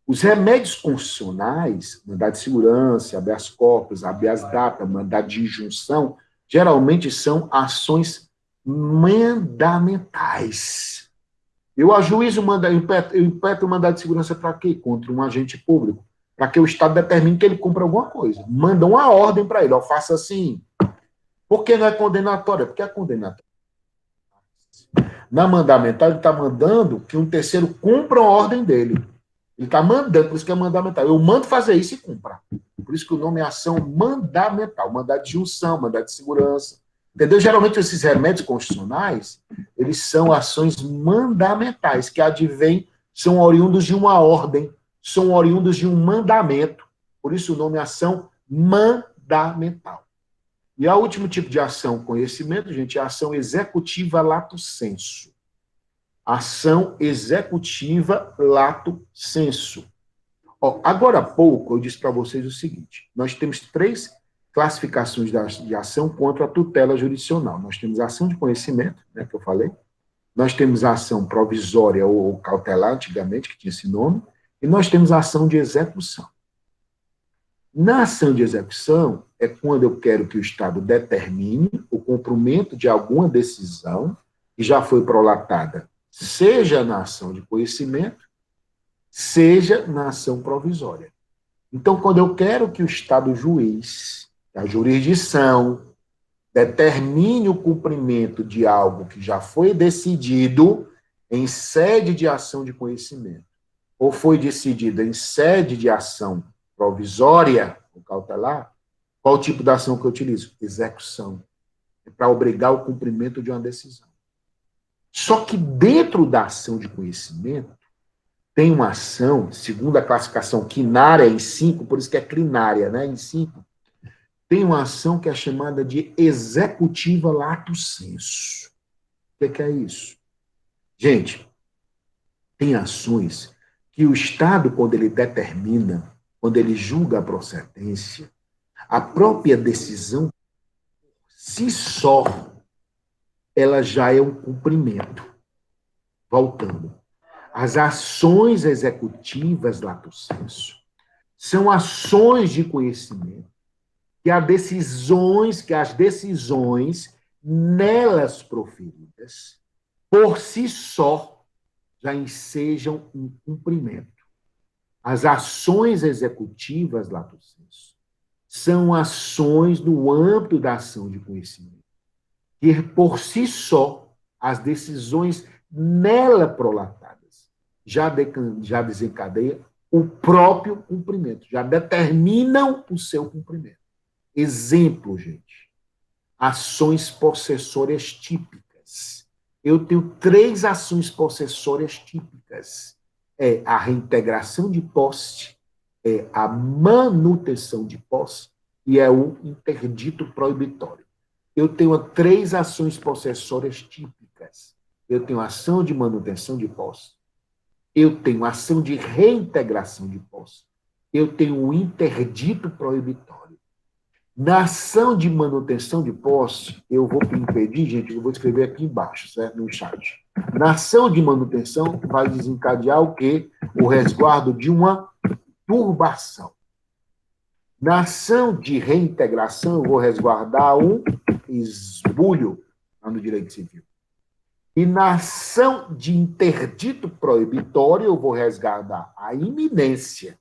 Os remédios constitucionais, mandado de segurança, habeas corpus, habeas data, mandado de injunção, geralmente são ações mandamentais. Eu ajuizo, eu impetro o mandado de segurança para quê? Contra um agente público. Para que o Estado determine que ele cumpra alguma coisa. Manda uma ordem para ele, ó, faça assim. Por que não é condenatória? Porque é condenatória. Na mandamental, ele está mandando que um terceiro cumpra a ordem dele. Ele está mandando, por isso que é mandamental. Eu mando fazer isso e cumpra. Por isso que o nome é ação mandamental. Mandado de junção, mandado de segurança. Entendeu? Geralmente, esses remédios constitucionais, eles são ações mandamentais, que advêm, são oriundos de uma ordem, são oriundos de um mandamento. Por isso, o nome é ação mandamental. E o último tipo de ação, conhecimento, gente, é a ação executiva lato sensu. Ação executiva lato sensu. Ó, agora há pouco, eu disse para vocês o seguinte, nós temos 3 classificações de ação contra a tutela jurisdicional. Nós temos a ação de conhecimento, né, que eu falei, nós temos a ação provisória ou cautelar, antigamente, que tinha esse nome, e nós temos a ação de execução. Na ação de execução, é quando eu quero que o Estado determine o cumprimento de alguma decisão que já foi prolatada, seja na ação de conhecimento, seja na ação provisória. Então, quando eu quero que o Estado juiz, a jurisdição, determine o cumprimento de algo que já foi decidido em sede de ação de conhecimento, ou foi decidido em sede de ação provisória ou cautelar, qual o tipo de ação que eu utilizo? Execução. É para obrigar o cumprimento de uma decisão. Só que dentro da ação de conhecimento, tem uma ação, segundo a classificação quinária em 5, por isso que é clinária, né, em 5, tem uma ação que é chamada de executiva lato sensu. O que é isso? Gente, tem ações que o Estado, quando ele determina, quando ele julga a procedência, a própria decisão, si só, ela já é um cumprimento. Voltando. As ações executivas lato sensu são ações de conhecimento que as decisões nelas proferidas, por si só, já ensejam um cumprimento. As ações executivas lato sensu são ações no âmbito da ação de conhecimento, que por si só, as decisões nela prolatadas já desencadeiam o próprio cumprimento, já determinam o seu cumprimento. Exemplo, gente, ações possessórias típicas. Eu tenho 3 ações possessórias típicas. É a reintegração de posse, é a manutenção de posse e é o interdito proibitório. Eu tenho 3 ações possessórias típicas. Eu tenho ação de manutenção de posse, eu tenho ação de reintegração de posse, eu tenho o interdito proibitório. Na ação de manutenção de posse, eu vou impedir, gente, eu vou escrever aqui embaixo, certo? No chat. Na ação de manutenção, vai desencadear o quê? O resguardo de uma turbação. Na ação de reintegração, eu vou resguardar um esbulho, lá no direito civil. E na ação de interdito proibitório, eu vou resguardar a iminência,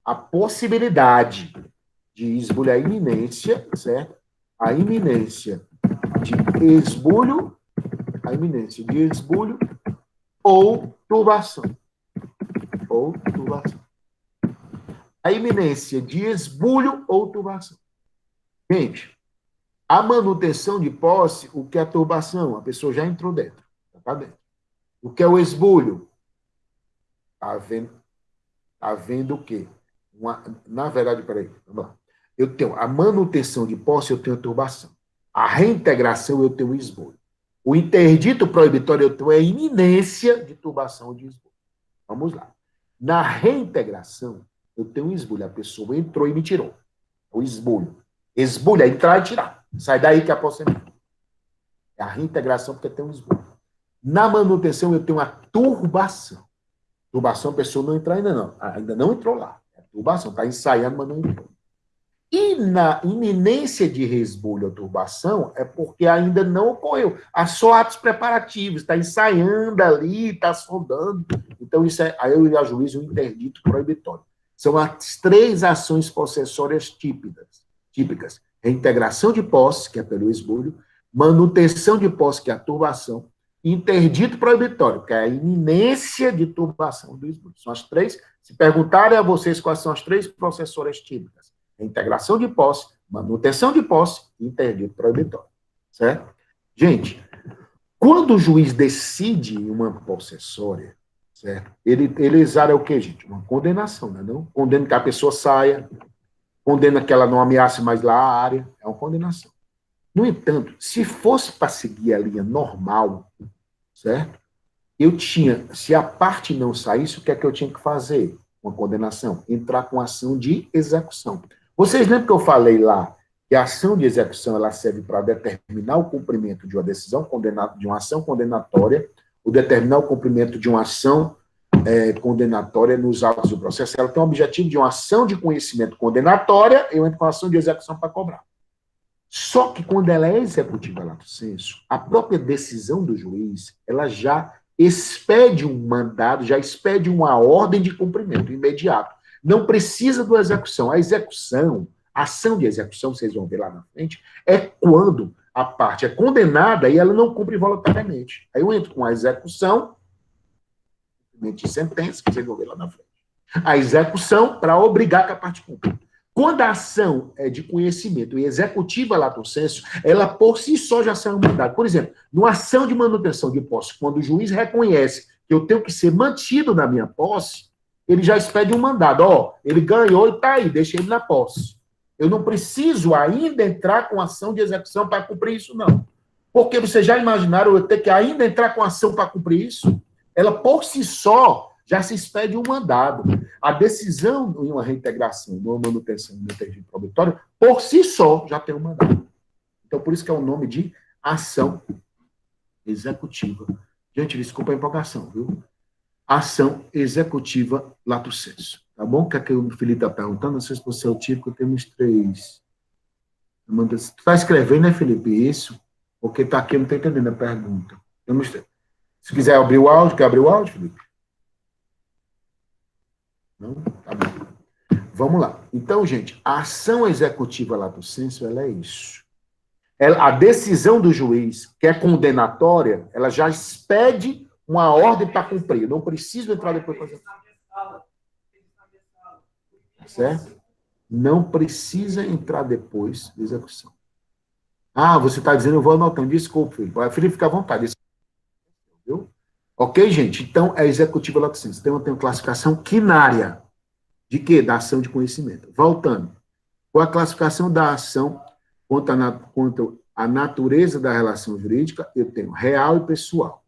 a possibilidade de esbulho, a iminência, certo? A iminência de esbulho, ou turbação. Ou turbação. A iminência de esbulho ou turbação. Gente, a manutenção de posse, o que é a turbação? A pessoa já entrou dentro. Está dentro. O que é o esbulho? Está vendo o quê? Na verdade, peraí, vamos lá. Eu tenho a manutenção de posse, eu tenho a turbação. A reintegração, eu tenho o esbulho. O interdito proibitório, eu tenho a iminência de turbação ou de esbulho. Vamos lá. Na reintegração, eu tenho um esbulho. A pessoa entrou e me tirou. O esbulho. Esbulho é entrar e tirar. Sai daí que é a posse é minha. É a reintegração porque tem um esbulho. Na manutenção, eu tenho uma turbação. Turbação, a pessoa não entrou ainda não entrou lá. É turbação, está ensaiando, mas não entrou. E na iminência de resbolho ou turbação, é porque ainda não ocorreu. Há só atos preparativos, está ensaiando ali, está sondando. Então, isso é, aí eu ajuizo o interdito proibitório. São as 3 ações possessórias típicas. Reintegração de posse, que é pelo esbulho, manutenção de posse, que é a turbação, interdito proibitório, que é a iminência de turbação do esbulho. São as 3. Se perguntarem a vocês quais são as 3 possessórias típicas, integração de posse, manutenção de posse e interdito proibitório. Certo? Gente, quando o juiz decide em uma possessória, certo? Ele exala o quê, gente? Uma condenação, né? Não condena que a pessoa saia, condena que ela não ameace mais lá a área, é uma condenação. No entanto, se fosse para seguir a linha normal, certo? Se a parte não saísse, o que é que eu tinha que fazer? Uma condenação, entrar com ação de execução. Vocês lembram que eu falei lá que a ação de execução ela serve para determinar o cumprimento de uma decisão de uma ação condenatória, ou determinar o cumprimento de uma ação condenatória nos autos do processo. Ela tem o objetivo de uma ação de conhecimento condenatória, eu entro com a ação de execução para cobrar. Só que quando ela é executiva lato sensu, a própria decisão do juiz, ela já expede um mandado, já expede uma ordem de cumprimento imediato. Não precisa da execução. A execução, a ação de execução, vocês vão ver lá na frente, é quando a parte é condenada e ela não cumpre voluntariamente. Aí eu entro com a execução, cumprimento de sentença, que vocês vão ver lá na frente. A execução para obrigar que a parte cumpra. Quando a ação é de conhecimento e executiva lato sensu, ela por si só já sai um mandado. Por exemplo, numa ação de manutenção de posse, quando o juiz reconhece que eu tenho que ser mantido na minha posse, ele já expede um mandado. Ele ganhou e está aí, deixa ele na posse. Eu não preciso ainda entrar com ação de execução para cumprir isso, não. Porque vocês já imaginaram eu ter que ainda entrar com ação para cumprir isso? Ela, por si só, já se expede um mandado. A decisão em uma reintegração, numa manutenção do interdito proibitório, por si só, já tem um mandado. Então, por isso que é o nome de ação executiva. Gente, desculpa a empolgação, viu? Ação executiva lato sensu. Tá bom? O que é que o Felipe está perguntando? Não sei se você é o típico, temos 3. Tu está escrevendo, né, Felipe? Isso? Porque está aqui, eu não estou entendendo a pergunta. Temos 3. Se quiser abrir o áudio, quer abrir o áudio, Felipe? Não? Tá bom. Vamos lá. Então, gente, a ação executiva lato sensu, ela é isso. A decisão do juiz, que é condenatória, ela já expede uma ordem para cumprir. Eu não preciso entrar depois para fazer. Certo? Não precisa entrar depois da execução. Você está dizendo, eu vou anotando. Desculpa, Felipe. Felipe, fica à vontade. Viu? Ok, gente? Então, é executiva lato sensu. Então, eu tenho classificação quinária. De quê? Da ação de conhecimento. Voltando. Com a classificação da ação quanto à natureza da relação jurídica, eu tenho real e pessoal.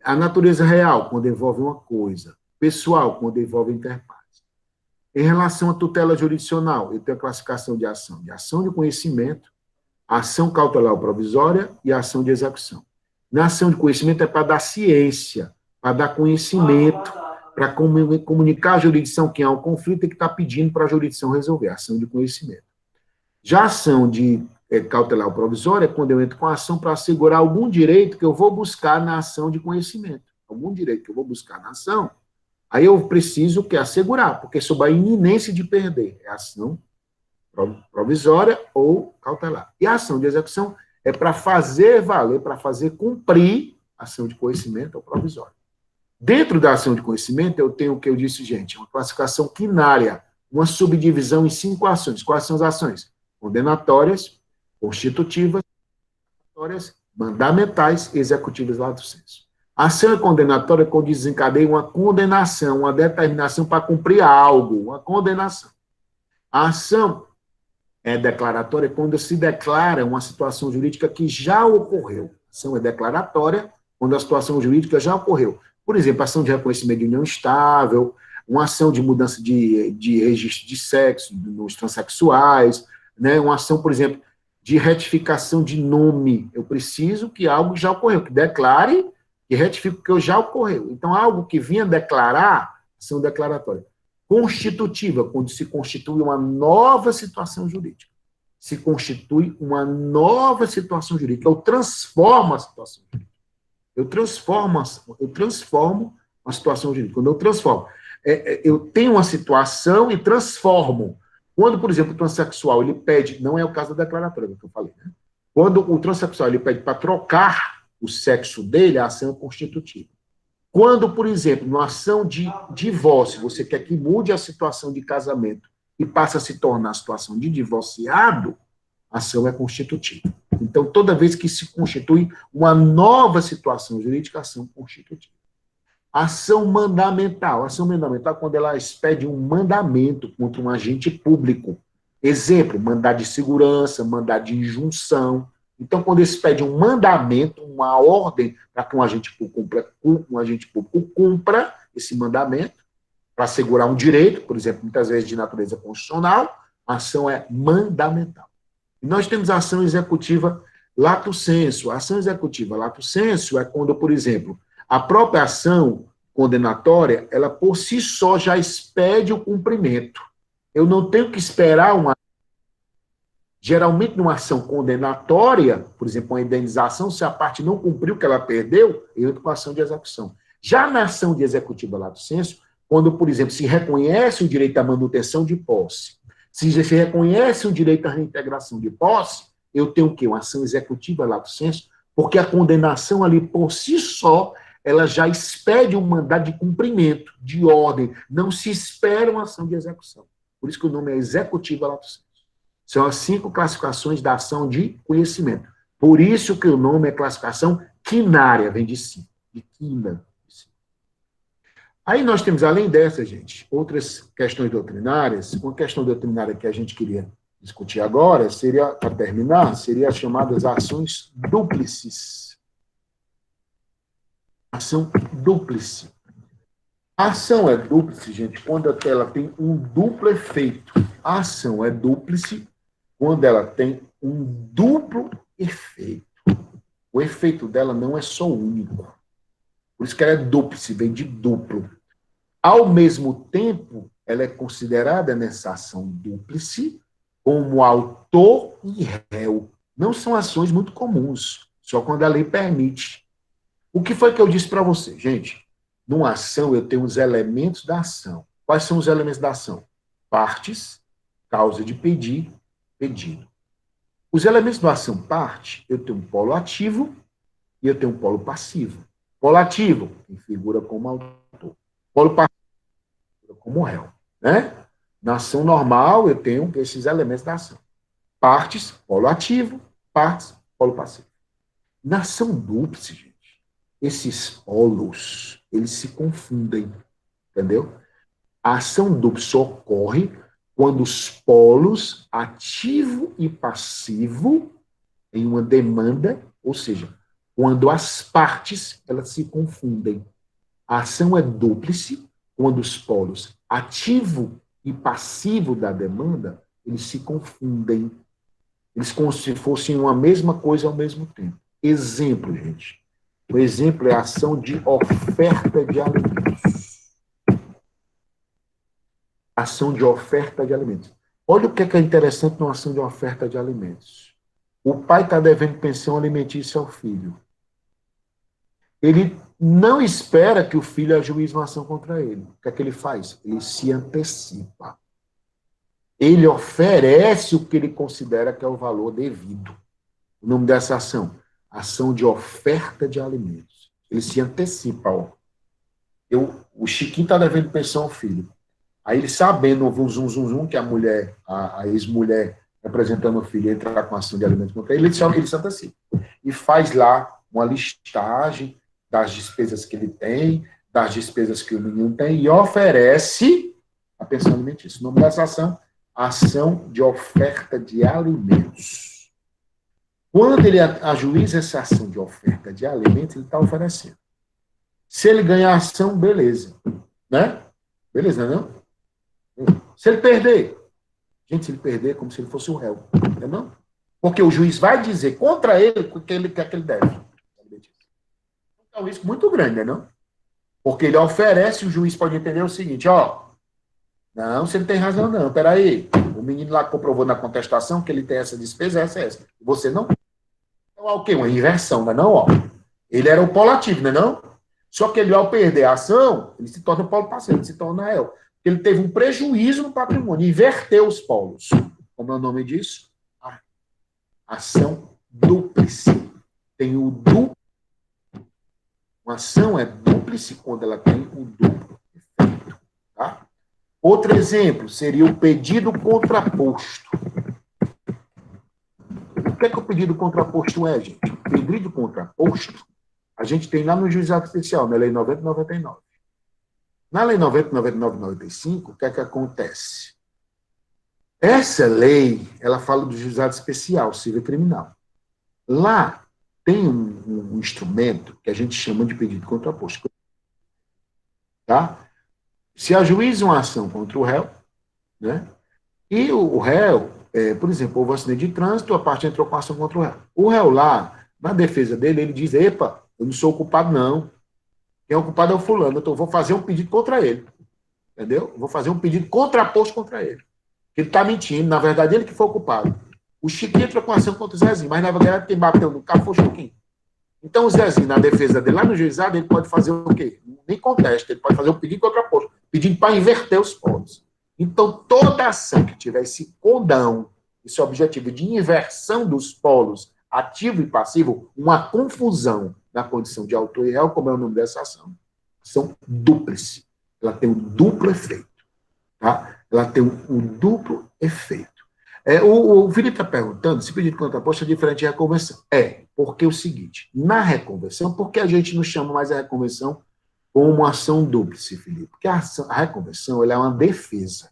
A natureza real, quando envolve uma coisa. Pessoal, quando envolve interpartes. Em relação à tutela jurisdicional, eu tenho a classificação de ação de conhecimento, ação cautelar provisória e ação de execução. Na ação de conhecimento é para dar ciência, para dar conhecimento, para comunicar à jurisdição que há um conflito e que está pedindo para a jurisdição resolver, ação de conhecimento. Já a ação de cautelar provisória é quando eu entro com a ação para assegurar algum direito que eu vou buscar na ação de conhecimento. Algum direito que eu vou buscar na ação, aí eu preciso assegurar, porque sob a iminência de perder, é ação provisória ou cautelar. E a ação de execução é para fazer valer, para fazer cumprir a ação de conhecimento ou provisória. Dentro da ação de conhecimento, eu tenho o que eu disse, gente, uma classificação quinária, uma subdivisão em 5 ações. Quais são as ações? Condenatórias, constitutivas, mandamentais e executivas lato sensu. A ação condenatória é quando desencadeia uma condenação, uma determinação para cumprir algo, uma condenação. A ação declaratória é quando se declara uma situação jurídica que já ocorreu. A ação é declaratória quando a situação jurídica já ocorreu. Por exemplo, ação de reconhecimento de união estável, uma ação de mudança de registro de sexo nos transexuais, né? Uma ação, por exemplo, de retificação de nome. Eu preciso que algo já ocorreu, que declare que retifica o que já ocorreu. Então, algo que vinha declarar, ação declaratória. Constitutiva, quando se constitui uma nova situação jurídica. Se constitui uma nova situação jurídica. Eu transformo a situação jurídica. Eu transformo a situação jurídica. Quando eu transformo, eu tenho uma situação e transformo. Quando, por exemplo, o transexual ele pede, não é o caso da declaratória que eu falei, né? Quando o transexual ele pede para trocar o sexo dele, a ação é constitutiva. Quando, por exemplo, numa ação de divórcio, você quer que mude a situação de casamento e passe a se tornar a situação de divorciado, a ação é constitutiva. Então, toda vez que se constitui uma nova situação jurídica, ação constitutiva. Ação mandamental. Ação mandamental é quando ela expede um mandamento contra um agente público. Exemplo, mandado de segurança, mandado de injunção. Então, quando expede um mandamento, uma ordem para que um agente público cumpra esse mandamento, para assegurar um direito, por exemplo, muitas vezes de natureza constitucional, a ação é mandamental. E nós temos a ação executiva lato sensu. A ação executiva lato sensu é quando, por exemplo, a própria ação condenatória, ela por si só já expede o cumprimento. Eu não tenho que esperar uma... Geralmente, numa ação condenatória, por exemplo, uma indenização, se a parte não cumpriu o que ela perdeu, eu entro com a ação de execução. Já na ação de executiva lato sensu, quando, por exemplo, se reconhece o direito à manutenção de posse, se reconhece o direito à reintegração de posse, eu tenho o quê? Uma ação executiva lato sensu, porque a condenação ali, por si só, ela já expede um mandado de cumprimento, de ordem. Não se espera uma ação de execução. Por isso que o nome é executiva lato sensu. São as 5 classificações da ação de conhecimento. Por isso que o nome é classificação quinária, vem de si, de quina. Aí nós temos, além dessa, gente, outras questões doutrinárias. Uma questão doutrinária que a gente queria discutir agora, seria, para terminar, seria as chamadas ações dúplices. Ação dúplice. A ação é dúplice, gente, quando ela tem um duplo efeito. A ação é dúplice quando ela tem um duplo efeito. O efeito dela não é só único. Por isso que ela é dúplice, vem de duplo. Ao mesmo tempo, ela é considerada nessa ação dúplice como autor e réu. Não são ações muito comuns, só quando a lei permite. O que foi que eu disse para você? Gente, numa ação eu tenho os elementos da ação. Quais são os elementos da ação? Partes, causa de pedir, pedido. Os elementos da ação parte, eu tenho um polo ativo e eu tenho um polo passivo. Polo ativo, que figura como autor. Polo passivo, como réu. Né? Na ação normal, eu tenho esses elementos da ação. Partes, polo ativo, partes, polo passivo. Na ação dúplice, gente, esses polos, eles se confundem, entendeu? A ação dúplice ocorre quando os polos ativo e passivo em uma demanda, ou seja, quando as partes elas se confundem. A ação é dúplice quando os polos ativo e passivo da demanda eles se confundem. Eles como se fossem uma mesma coisa ao mesmo tempo. Exemplo, gente. O exemplo é a ação de oferta de alimentos. Ação de oferta de alimentos. Olha o que é interessante numa ação de oferta de alimentos. O pai está devendo pensão alimentícia ao filho. Ele não espera que o filho ajuize uma ação contra ele. O que é que ele faz? Ele se antecipa. Ele oferece o que ele considera que é o valor devido. O nome dessa ação? Ação de oferta de alimentos. Ele se antecipa. Ó. O Chiquinho está devendo pensão ao filho. Aí ele sabendo, houve um zum, que a mulher, a ex-mulher, representando o filho, entrar com ação de alimentos contra ele, ele se antecipa. E faz lá uma listagem das despesas que ele tem, das despesas que o menino tem, e oferece a pensão alimentícia. O nome dessa ação, ação de oferta de alimentos. Quando ele ajuiza essa ação de oferta de alimentos, ele está oferecendo. Se ele ganhar a ação, beleza. Né? Beleza, não? Se ele perder, gente, se ele perder, é como se ele fosse o réu. Entendeu? Porque o juiz vai dizer contra ele o que ele quer que ele deve. É um risco muito grande, né, não? Porque ele oferece, o juiz pode entender o seguinte, ó, não, você não tem razão, não, peraí, o menino lá comprovou na contestação que ele tem essa despesa, essa. Você não. Então, há o quê? Uma inversão, não é não, ó? Ele era o polo ativo, não é não? Só que ele, ao perder a ação, ele se torna o polo passivo, ele se torna réu. Ele teve um prejuízo no patrimônio, inverteu os polos. Como é o nome disso? A ação dúplice. Tem o duplo. Uma ação é dúplice quando ela tem o duplo efeito. Tá? Outro exemplo seria o pedido contraposto. O que é que o pedido contraposto é, gente? O pedido contraposto, a gente tem lá no Juizado Especial, na Lei 90/99. Na Lei 90/99/95, o que é que acontece? Essa lei, ela fala do Juizado Especial, Civil e Criminal. Lá tem um instrumento que a gente chama de pedido contraposto. Tá? Se ajuiza uma ação contra o réu, né? E o réu, por exemplo, houve um acidente de trânsito, a parte entrou com ação contra o réu. O réu lá, na defesa dele, ele diz, epa, eu não sou o culpado, não. Quem é o culpado é o fulano, então eu vou fazer um pedido contra ele. Entendeu? Eu vou fazer um pedido contraposto contra ele. Ele está mentindo, na verdade, ele que foi o culpado. O Chiquinho entrou com ação contra o Zezinho, mas na verdade quem bateu no carro foi o Chiquinho. Então o Zezinho, na defesa dele, lá no juizado, ele pode fazer o quê? Nem contesta, ele pode fazer um pedido contraposto, pedindo para inverter os polos. Então, toda ação que tiver esse condão, esse objetivo de inversão dos polos ativo e passivo, uma confusão na condição de autor e réu, como é o nome dessa ação, ação dúplice. Ela tem um duplo efeito. Tá? Ela tem um duplo efeito. O Felipe está perguntando se pedido de contraposto é diferente de reconvenção. Porque é o seguinte, na reconvenção, por que a gente não chama mais a reconvenção como uma ação dúplice, Felipe? Porque a reconvenção ela é uma defesa,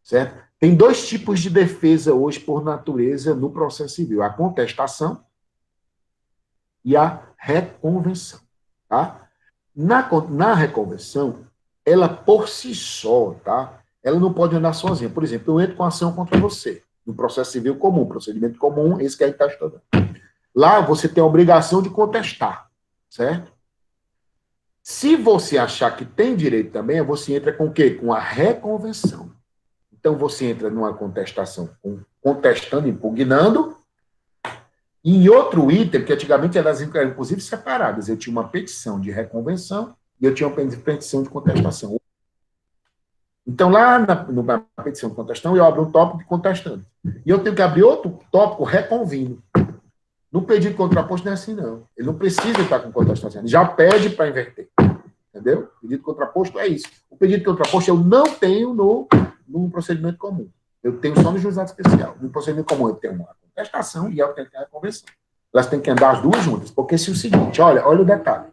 certo? Tem dois tipos de defesa hoje, por natureza, no processo civil. A contestação e a reconvenção. Tá? Na reconvenção, ela por si só, tá? Ela não pode andar sozinha. Por exemplo, eu entro com ação contra você, no processo civil comum, procedimento comum, esse que a gente está estudando. Lá você tem a obrigação de contestar, certo? Se você achar que tem direito também, você entra com o quê? Com a reconvenção. Então, você entra numa contestação, contestando, impugnando, e em outro item, que antigamente elas eram, inclusive, separadas. Eu tinha uma petição de reconvenção e eu tinha uma petição de contestação. Então, lá na petição de contestação, eu abro um tópico de contestando. E eu tenho que abrir outro tópico reconvindo. No pedido de contraposto não é assim, não. Ele não precisa estar com contestação. Ele já pede para inverter. Entendeu? Pedido de contraposto é isso. O pedido de contraposto eu não tenho no procedimento comum. Eu tenho só no juizado especial. No procedimento comum eu tenho uma contestação e eu tenho a reconvenção. Elas têm que andar as duas juntas. Porque se o seguinte, olha o detalhe.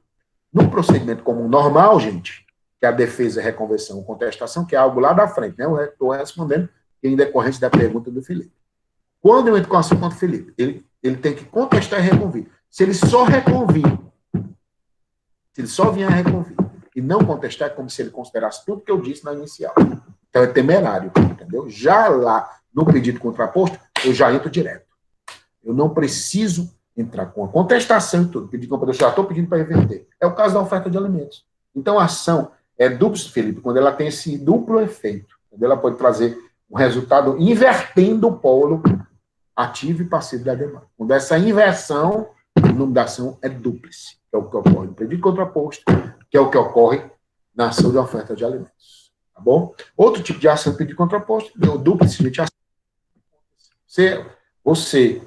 No procedimento comum normal, gente, que é a defesa, reconvenção, contestação, que é algo lá da frente, né? Eu estou respondendo em decorrência da pergunta do Felipe. Quando eu entro com a ação contra o Felipe, ele tem que contestar e reconvir. Se ele só reconvir, se ele só vier a reconvir e não contestar, é como se ele considerasse tudo que eu disse na inicial. Então é temerário, entendeu? Já lá, no pedido contraposto, eu já entro direto. Eu não preciso entrar com a contestação e tudo. Pedido contraposto, já estou pedindo para reverter. É o caso da oferta de alimentos. Então a ação é dupla, Felipe, quando ela tem esse duplo efeito. Entendeu? Ela pode trazer um resultado invertendo o polo ativo e passivo da demanda. Quando essa inversão, o nome da ação é dúplice, que é o que ocorre no pedido contraposto, que é o que ocorre na ação de oferta de alimentos. Tá bom? Outro tipo de ação de pedido contraposto, o dúplice, gente, você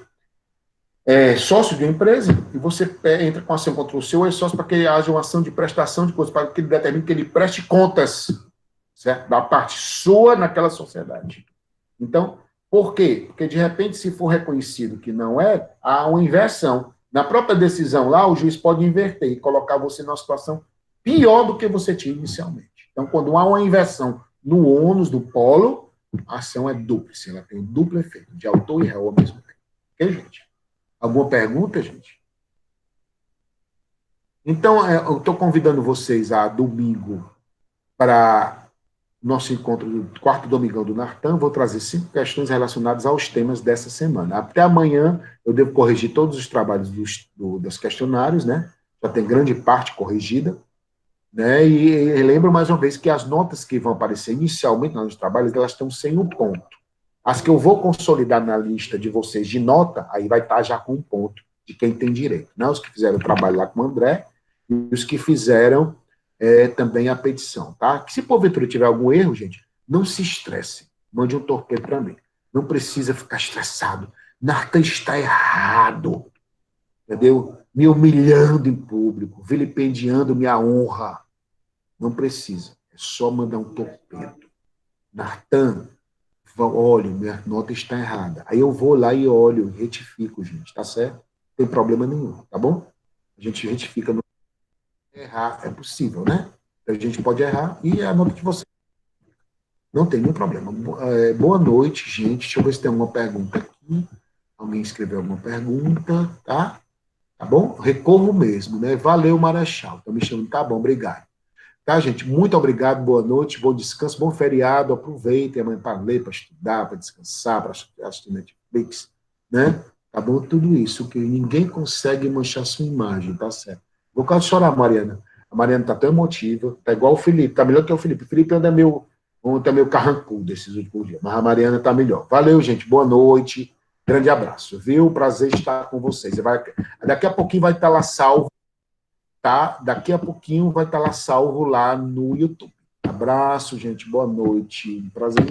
é sócio de uma empresa e você entra com ação contra o seu ex-sócio para que haja uma ação de prestação de coisas, para que ele determine que ele preste contas, certo? Da parte sua naquela sociedade. Então, por quê? Porque, de repente, se for reconhecido que não é, há uma inversão. Na própria decisão lá, o juiz pode inverter e colocar você numa situação pior do que você tinha inicialmente. Então, quando há uma inversão no ônus do polo, a ação é dúplice. Ela tem um duplo efeito, de autor e réu ao mesmo tempo. Ok, gente? Alguma pergunta, gente? Então, eu estou convidando vocês a domingo para nosso encontro do quarto domingão do Nartan. Vou trazer 5 questões relacionadas aos temas dessa semana. Até amanhã eu devo corrigir todos os trabalhos dos questionários, né? já tem grande parte corrigida, né? E lembro mais uma vez que as notas que vão aparecer inicialmente nos trabalhos, elas estão sem um ponto. As que eu vou consolidar na lista de vocês de nota, aí vai estar já com um ponto de quem tem direito, né? Os que fizeram o trabalho lá com o André e os que fizeram também a petição, tá? Que se porventura tiver algum erro, gente, não se estresse. Mande um torpedo para mim. Não precisa ficar estressado. Natan está errado. Entendeu? Me humilhando em público, vilipendiando minha honra. Não precisa. É só mandar um torpedo. Natan, olha, minha nota está errada. Aí eu vou lá e olho, retifico, gente, tá certo? Não tem problema nenhum, tá bom? A gente retifica. Errar é possível, né? A gente pode errar e a nota que você... Não tem nenhum problema. Boa noite, gente. Deixa eu ver se tem alguma pergunta aqui. Alguém escreveu alguma pergunta, tá? Tá bom? Recorro mesmo, né? Valeu, Marechal. Tá me chamando. Tá bom, obrigado. Tá, gente? Muito obrigado, boa noite, bom descanso, bom feriado. Aproveitem amanhã para ler, para estudar, para descansar, para assistir Netflix, né? Tá bom? Tudo isso, que ninguém consegue manchar sua imagem, tá certo? Vou quase chorar, Mariana. A Mariana tá tão emotiva, tá igual o Felipe, tá melhor que o Felipe. O Felipe anda meio carrancudo esses últimos dias, mas a Mariana tá melhor. Valeu, gente, boa noite, grande abraço, viu? Prazer estar com vocês. Daqui a pouquinho vai estar lá salvo, tá? Daqui a pouquinho vai estar lá salvo lá no YouTube. Abraço, gente, boa noite, prazer.